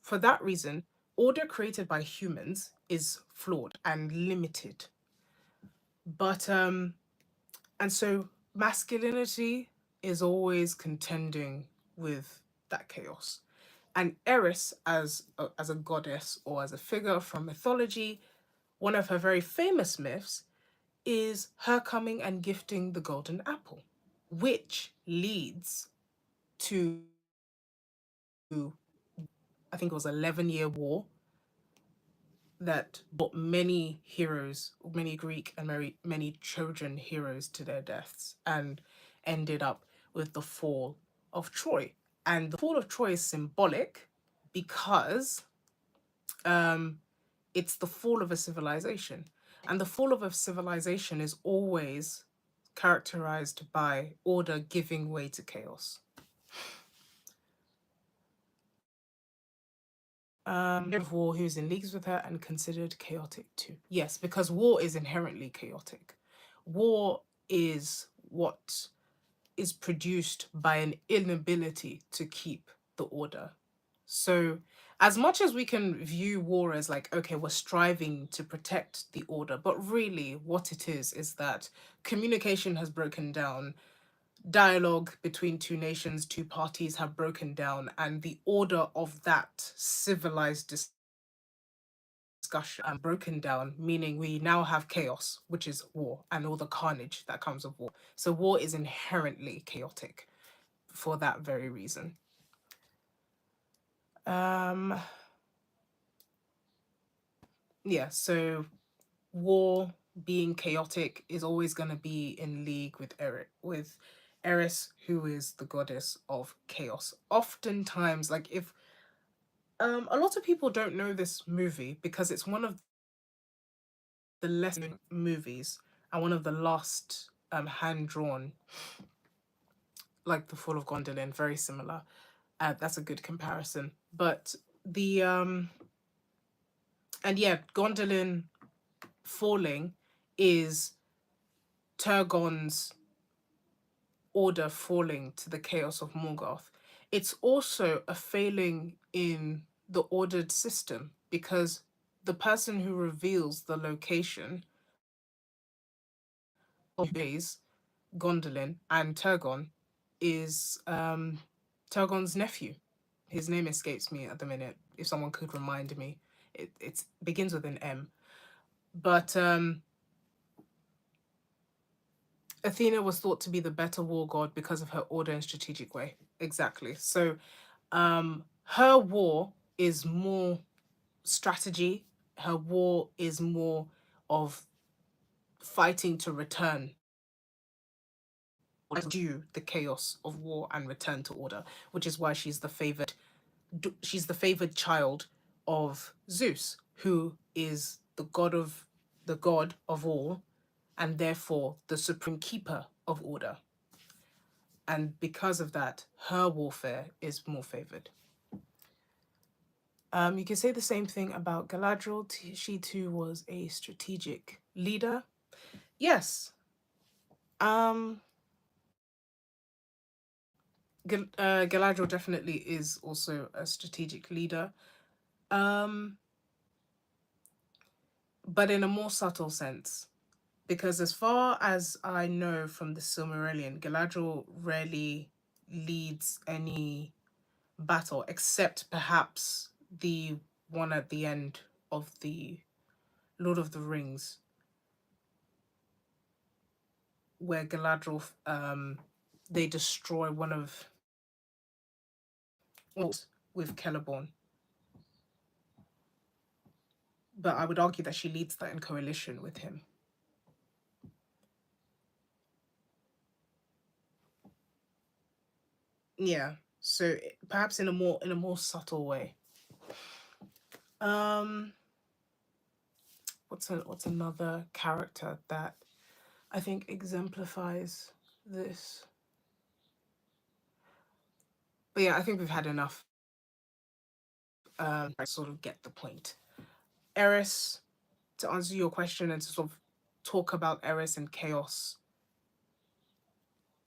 for that reason, order created by humans is flawed and limited. But, and so masculinity is always contending with that chaos. And Eris, as a goddess or as a figure from mythology, one of her very famous myths is her coming and gifting the golden apple, which leads to, I think it was 11-year war that brought many heroes, many Greek and many Trojan heroes to their deaths and ended up with the fall of Troy. And the fall of Troy is symbolic because um, it's the fall of a civilization. And the fall of a civilization is always characterized by order giving way to chaos. Of war who's in leagues with her and considered chaotic too. Yes, because war is inherently chaotic. War is what is produced by an inability to keep the order. So, as much as we can view war as like, okay, we're striving to protect the order, but really what it is that communication has broken down, dialogue between two nations, two parties have broken down, and the order of that civilized discussion broken down, meaning we now have chaos, which is war, and all the carnage that comes of war. So war is inherently chaotic for that very reason. Um, yeah, so war being chaotic is always going to be in league with Eris, who is the goddess of chaos. Oftentimes, like if a lot of people don't know this movie because it's one of the less known movies and one of the last hand drawn, like the Fall of Gondolin, very similar. That's a good comparison. But the and yeah, Gondolin falling is Turgon's order falling to the chaos of Morgoth. It's also a failing in the ordered system because the person who reveals the location of Bays, Gondolin, and Turgon is Turgon's nephew. His name escapes me at the minute. If someone could remind me, it begins with an M. But Athena was thought to be the better war god because of her order and strategic way. Exactly. So her war is more strategy. Her war is more of fighting to return do the chaos of war and return to order, which is why she's the favored child of Zeus, who is the god of all, and therefore the supreme keeper of order. And because of that, her warfare is more favored. You can say the same thing about Galadriel. She too was a strategic leader. Yes. Um, Galadriel definitely is also a strategic leader. Um, but in a more subtle sense. Because as far as I know from the Silmarillion, Galadriel rarely leads any battle, except perhaps the one at the end of the Lord of the Rings, where Galadriel, they destroy one of with Celeborn. But I would argue that she leads that in coalition with him. Yeah. So perhaps in a more subtle way. Um, what's another character that I think exemplifies this? But yeah, I think we've had enough. I sort of get the point. Eris, to answer your question and to sort of talk about Eris and chaos,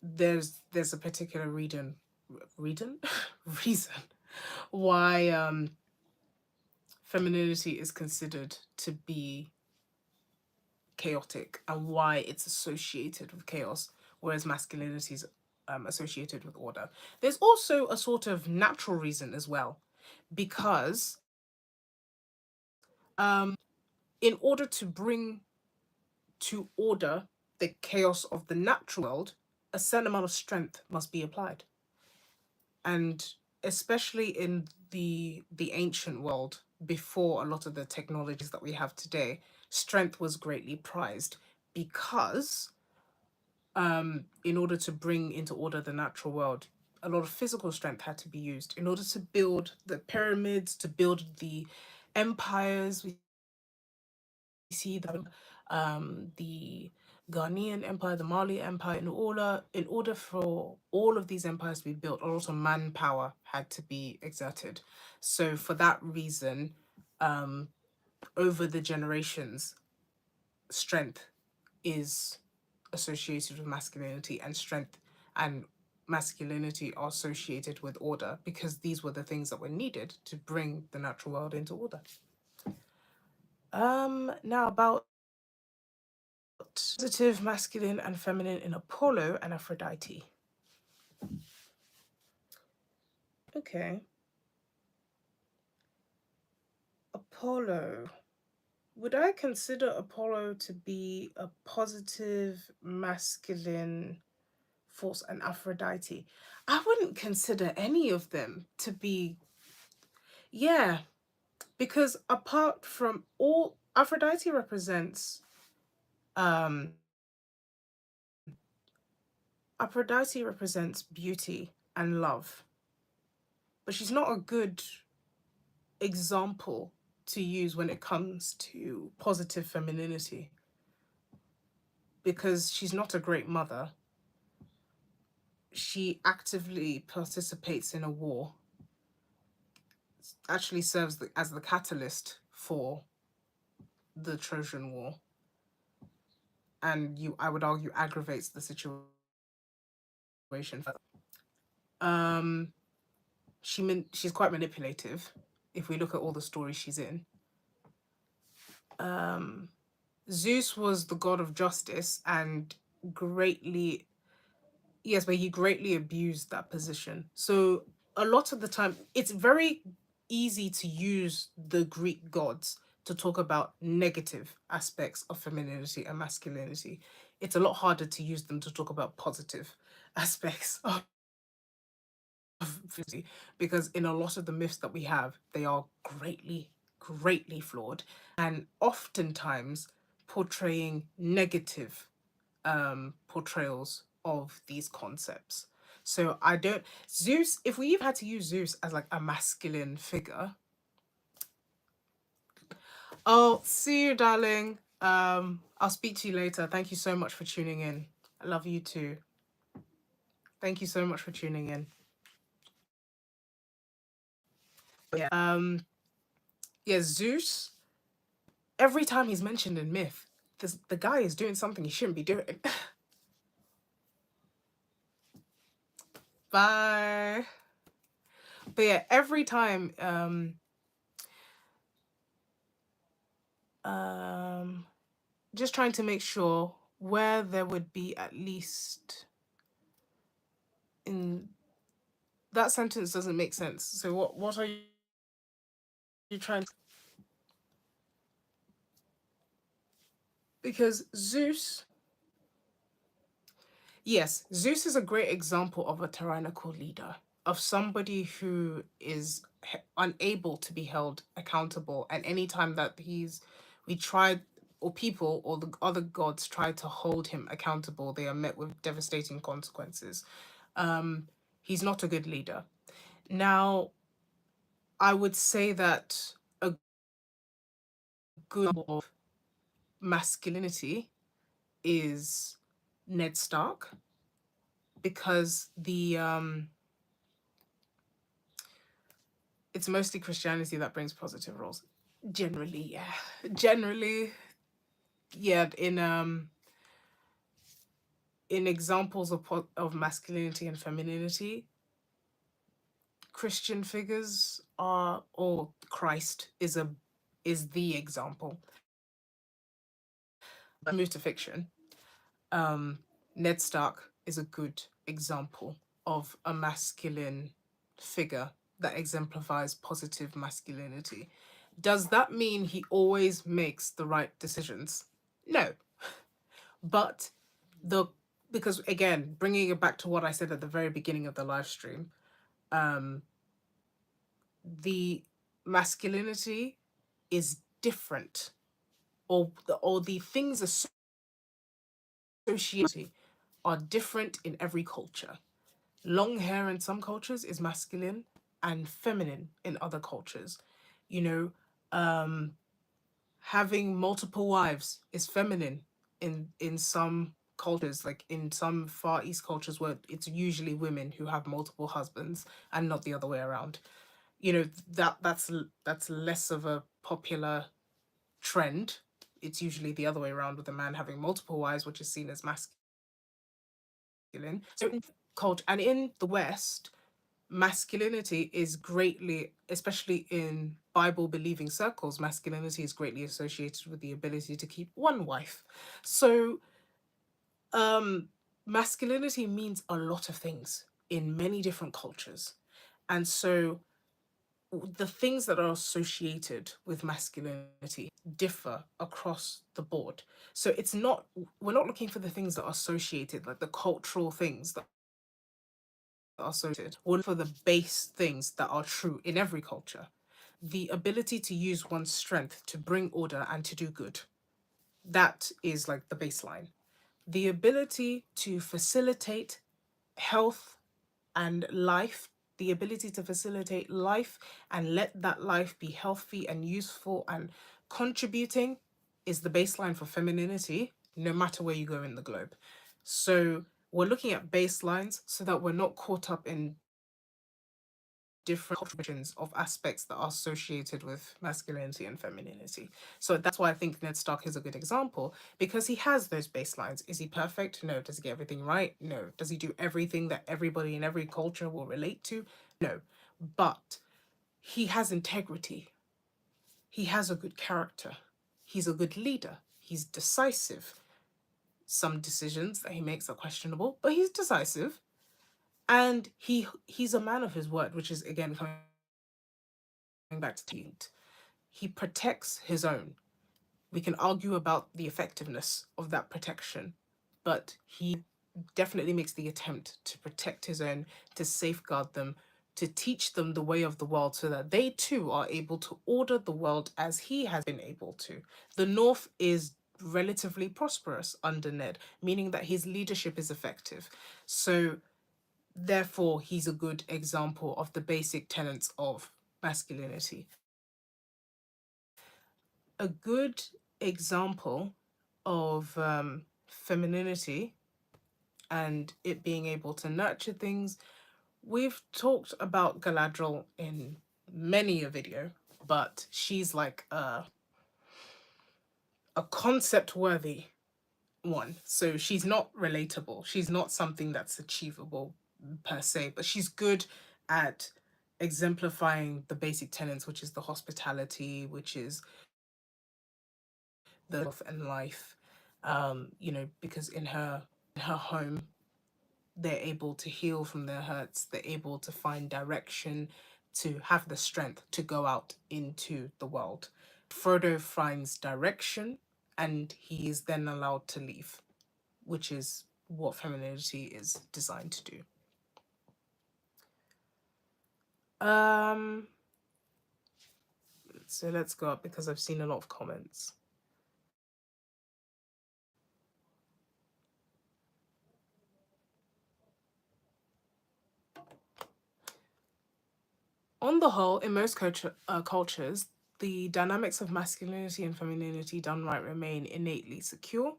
there's a particular reason reason why femininity is considered to be chaotic and why it's associated with chaos, whereas masculinity is associated with order. There's also a sort of natural reason as well, because in order to bring to order the chaos of the natural world, a certain amount of strength must be applied. And especially in the ancient world, before a lot of the technologies that we have today, strength was greatly prized because in order to bring into order the natural world, a lot of physical strength had to be used in order to build the pyramids, to build the empires. We see the Ghanaian Empire, the Mali Empire, in order for all of these empires to be built, also manpower had to be exerted. So for that reason, um, over the generations, strength is associated with masculinity, and strength and masculinity are associated with order because these were the things that were needed to bring the natural world into order. Now about positive masculine and feminine in Apollo and Aphrodite. Okay. Apollo. Would I consider Apollo to be a positive masculine force and Aphrodite? I wouldn't consider any of them to be, yeah, because apart from all, Aphrodite represents, um, Aphrodite represents beauty and love, but she's not a good example to use when it comes to positive femininity because she's not a great mother. She actively participates in a war, actually serves as the catalyst for the Trojan War, and I would argue aggravates the situation further. Um, she's quite manipulative. If we look at all the stories she's in, um, Zeus was the god of justice and greatly, yes, but he greatly abused that position. So a lot of the time, it's very easy to use the Greek gods to talk about negative aspects of femininity and masculinity. It's a lot harder to use them to talk about positive aspects of femininity because in a lot of the myths that we have, they are greatly flawed and oftentimes portraying negative portrayals of these concepts. So I don't Zeus, if we even had to use Zeus as like a masculine figure. Oh, see you, darling. I'll speak to you later. Thank you so much for tuning in. I love you too. Thank you so much for tuning in. Yeah. Yeah, Zeus, every time he's mentioned in myth, the guy is doing something he shouldn't be doing. Bye. But yeah, every time um just trying to make sure where there would be at least in that sentence doesn't make sense. So what are you trying to, because Zeus, yes, Zeus is a great example of a tyrannical leader, of somebody who is unable to be held accountable. And anytime that we tried, or people or the other gods try to hold him accountable, they are met with devastating consequences. Um, he's not a good leader. Now, I would say that a good of masculinity is Ned Stark, because it's mostly Christianity that brings positive roles. Generally, yeah. Generally, yeah. In examples of of masculinity and femininity, Christian figures are, or Christ is the example. But move to fiction. Um, Ned Stark is a good example of a masculine figure that exemplifies positive masculinity. Does that mean he always makes the right decisions? No. But the because again, bringing it back to what I said at the very beginning of the live stream, um, the masculinity is different, or the things associated are different in every culture. Long hair in some cultures is masculine and feminine in other cultures. You know, um, having multiple wives is feminine in some cultures, like in some Far East cultures where it's usually women who have multiple husbands and not the other way around. You know, that's less of a popular trend. It's usually the other way around, with a man having multiple wives, which is seen as masculine. So in culture and in the West, masculinity is greatly, especially in Bible believing circles, masculinity is greatly associated with the ability to keep one wife. So, um, masculinity means a lot of things in many different cultures. And so, the things that are associated with masculinity differ across the board. So, we're not looking for the things that are associated, like the cultural things that are associated. We're looking for the base things that are true in every culture. The ability to use one's strength to bring order and to do good. That is like the baseline. The ability to facilitate health and life, the ability to facilitate life and let that life be healthy and useful and contributing, is the baseline for femininity, no matter where you go in the globe. So we're looking at baselines so that we're not caught up in different versions of aspects that are associated with masculinity and femininity. So that's why I think Ned Stark is a good example, because he has those baselines. Is he perfect? No. Does he get everything right? No. Does he do everything that everybody in every culture will relate to? No. But he has integrity. He has a good character. He's a good leader. He's decisive. Some decisions that he makes are questionable, but he's decisive. And he's a man of his word, which is again coming back to Taint. He protects his own. We can argue about the effectiveness of that protection, but he definitely makes the attempt to protect his own, to safeguard them, to teach them the way of the world so that they too are able to order the world as he has been able to. The North is relatively prosperous under Ned, meaning that his leadership is effective. So, therefore, he's a good example of the basic tenets of masculinity. A good example of femininity and it being able to nurture things. We've talked about Galadriel in many a video, but she's like a concept worthy one. So she's not relatable. She's not something that's achievable per se, but she's good at exemplifying the basic tenets, which is the hospitality, which is the health and life. Because in her home, they're able to heal from their hurts. They're able to find direction, to have the strength to go out into the world. Frodo finds direction, and he is then allowed to leave, which is what femininity is designed to do. Um, so let's go up because I've seen a lot of comments. On the whole, in most cultures, the dynamics of masculinity and femininity done right remain innately secure.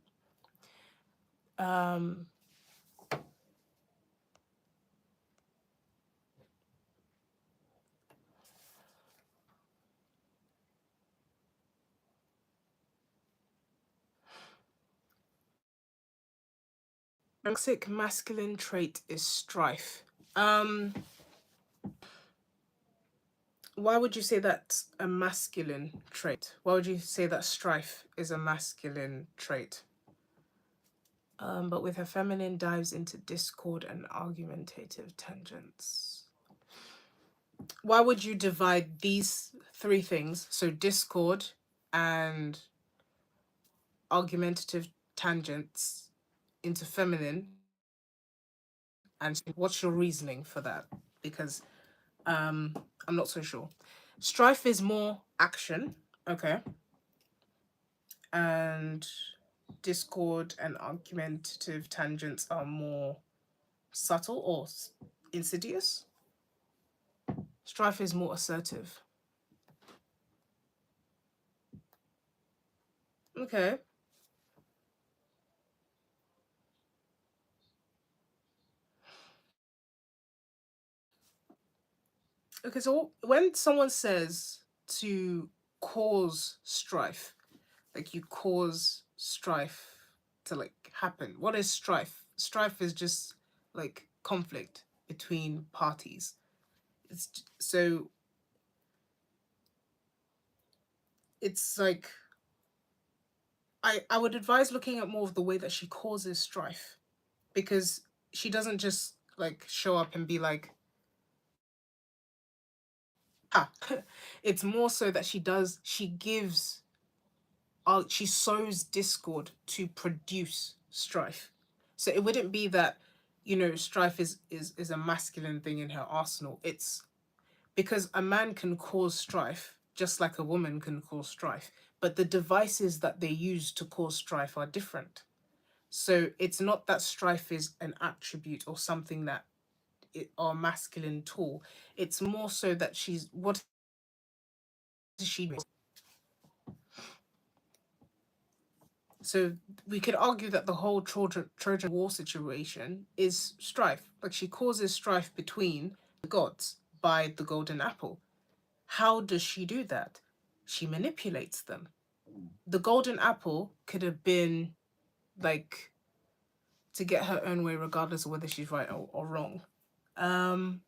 Um, Toxic masculine trait is strife. Um, why would you say that's a masculine trait? Why would you say that strife is a masculine trait? But with her feminine dives into discord and argumentative tangents. Why would you divide these three things, so discord and argumentative tangents, into feminine, and what's your reasoning for that? Because I'm not so sure. Strife is more action, okay, and discord and argumentative tangents are more subtle or insidious. Strife is more assertive. Okay. Okay, so when someone says to cause strife, like you cause strife to like happen, what is strife? Strife is just like conflict between parties. So it's like I would advise looking at more of the way that she causes strife, because she doesn't just like show up and be like, ah. It's more so that she sows discord to produce strife. So it wouldn't be that, strife is a masculine thing in her arsenal. It's because a man can cause strife just like a woman can cause strife, but the devices that they use to cause strife are different. So it's not that strife is an attribute or something that or masculine tool. It's more so that what is she? So we could argue that the whole Trojan War situation is strife. Like she causes strife between the gods by the golden apple. How does she do that? She manipulates them. The golden apple could have been like to get her own way, regardless of whether she's right or wrong. Um,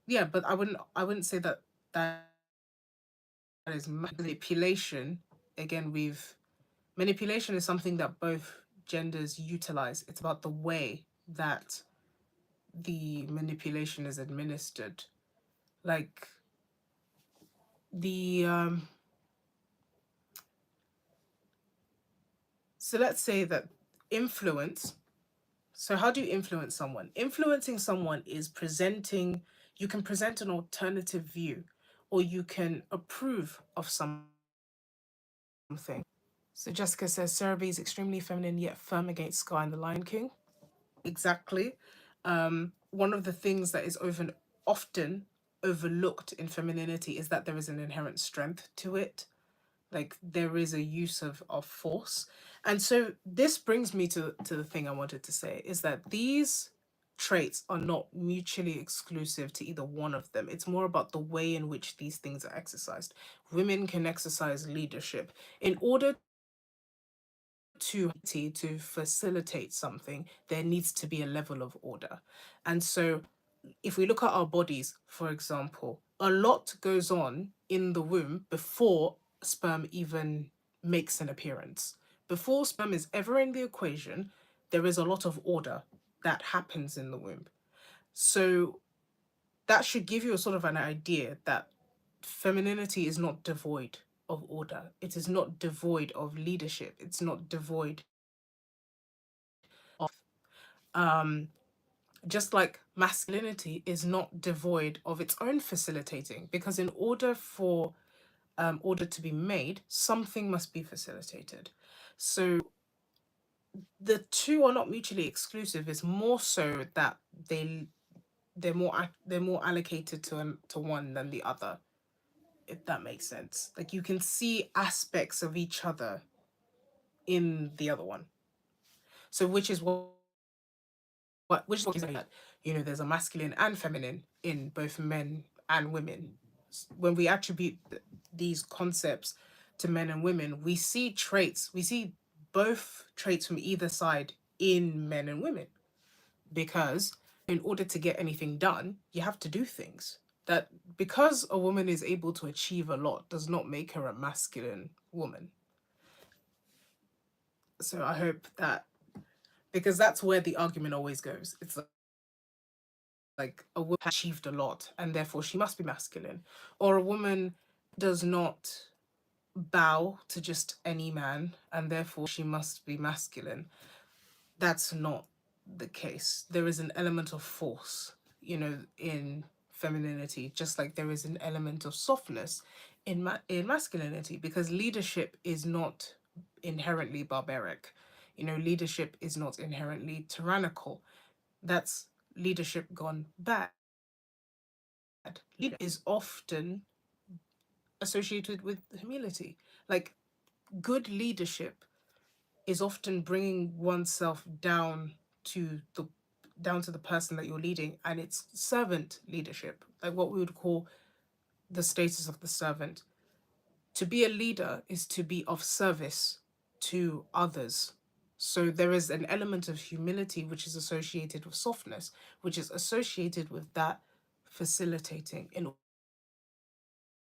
yeah, but I wouldn't say that that is manipulation. Again, we've manipulation is something that both genders utilize. It's about the way that the manipulation is administered. Like the so let's say that influence. So how do you influence someone? Influencing someone is presenting, you can present an alternative view, or you can approve of something. So Jessica says Sarah B is extremely feminine yet firm against Scar in The Lion King. Exactly. One of the things that is often overlooked in femininity is that there is an inherent strength to it. Like there is a use of force. And so this brings me to the thing I wanted to say is that these traits are not mutually exclusive to either one of them. It's more about the way in which these things are exercised. Women can exercise leadership. In order to facilitate something, there needs to be a level of order. And so if we look at our bodies, for example, a lot goes on in the womb before sperm even makes an appearance. Before sperm is ever in the equation, there is a lot of order that happens in the womb. So that should give you a sort of an idea that femininity is not devoid of order. It is not devoid of leadership. It's not devoid of just like masculinity is not devoid of its own facilitating, because in order for order to be made, something must be facilitated. So the two are not mutually exclusive. It's more so that they're more allocated to one than the other, if that makes sense. Like you can see aspects of each other in the other one. So which is what gives that, you know, there's a masculine and feminine in both men and women. When we attribute these concepts to men and women, we see traits, we see both traits from either side in men and women, because in order to get anything done, you have to do things. That because a woman is able to achieve a lot does not make her a masculine woman. So I hope that, because that's where the argument always goes. It's like a woman has achieved a lot and therefore she must be masculine, or a woman does not bow to just any man and therefore she must be masculine. That's not the case. There is an element of force, you know, in femininity, just like there is an element of softness in masculinity, because leadership is not inherently barbaric. You know, leadership is not inherently tyrannical. That's leadership gone bad. Leadership is often associated with humility. Like good leadership is often bringing oneself to the down to the person that you're leading, and it's servant leadership, like what we would call the status of the servant. To be a leader is to be of service to others. So there is an element of humility which is associated with softness, which is associated with that facilitating. In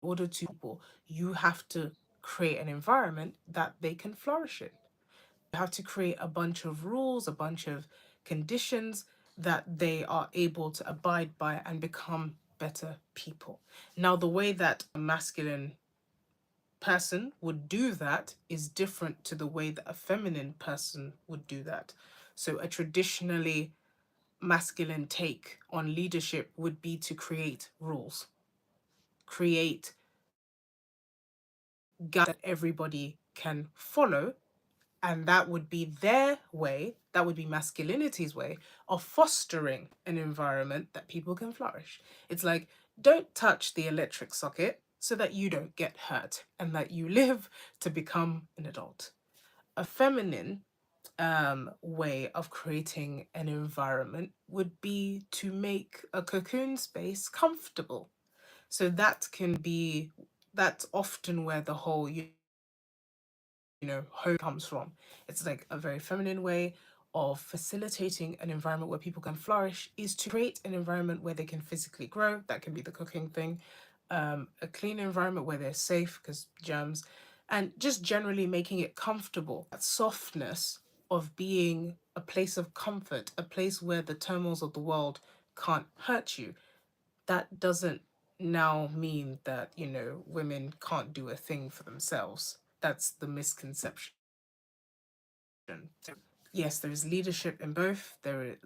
order to people, you have to create an environment that they can flourish in. You have to create a bunch of rules, a bunch of conditions that they are able to abide by and become better people. Now, the way that a masculine person would do that is different to the way that a feminine person would do that. So, a traditionally masculine take on leadership would be to create rules, create guidelines that everybody can follow, and that would be their way, that would be masculinity's way of fostering an environment that people can flourish. It's like, don't touch the electric socket so that you don't get hurt and that you live to become an adult. A feminine way of creating an environment would be to make a cocoon space comfortable. So that can be, that's often where the whole, you know, home comes from. It's like a very feminine way of facilitating an environment where people can flourish, is to create an environment where they can physically grow. That can be the cooking thing. A clean environment where they're safe because germs, and just generally making it comfortable. That softness of being a place of comfort, a place where the turmoils of the world can't hurt you. That doesn't now mean that, you know, women can't do a thing for themselves. That's the misconception. So yes, there is leadership in both. There's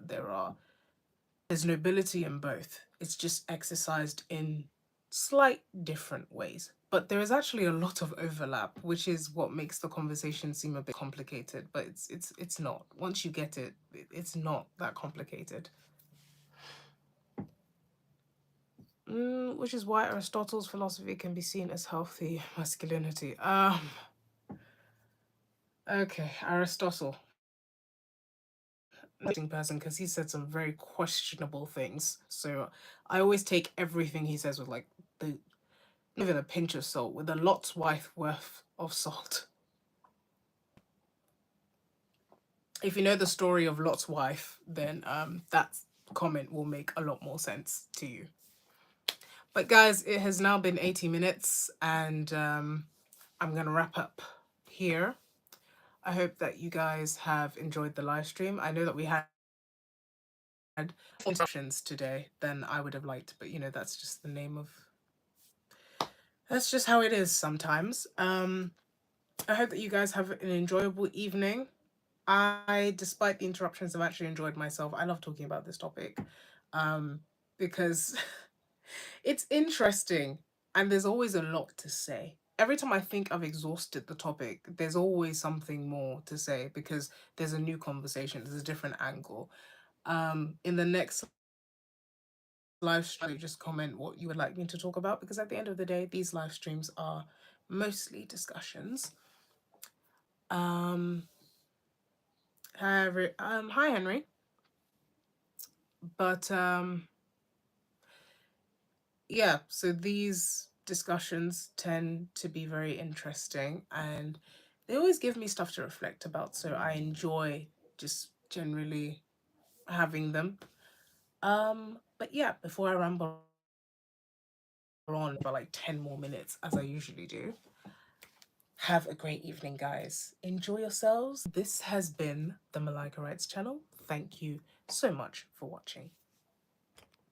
nobility in both. It's just exercised in slight different ways. But there is actually a lot of overlap, which is what makes the conversation seem a bit complicated. But it's not. Once you get it, it's not that complicated. Which is why Aristotle's philosophy can be seen as healthy masculinity. Okay, Aristotle. person because he said some very questionable things. So I always take everything he says with like the even a pinch of salt, with a lot's worth of salt. If you know the story of Lot's wife, then that comment will make a lot more sense to you. But guys, it has now been 80 minutes and I'm going to wrap up here. I hope that you guys have enjoyed the live stream. I know that we had interruptions today than I would have liked, but you know, that's just the name of, that's just how it is sometimes. I hope that you guys have an enjoyable evening. Despite the interruptions, have actually enjoyed myself. I love talking about this topic because it's interesting and there's always a lot to say. Every time I think I've exhausted the topic, there's always something more to say because there's a new conversation, there's a different angle. In the next live stream, just comment what you would like me to talk about because at the end of the day, these live streams are mostly discussions. Um, hi Henry. But yeah, so these discussions tend to be very interesting and they always give me stuff to reflect about. So I enjoy just generally having them. But yeah, before I ramble on for like 10 more minutes, as I usually do, have a great evening, guys. Enjoy yourselves. This has been the Malaika Writes channel. Thank you so much for watching.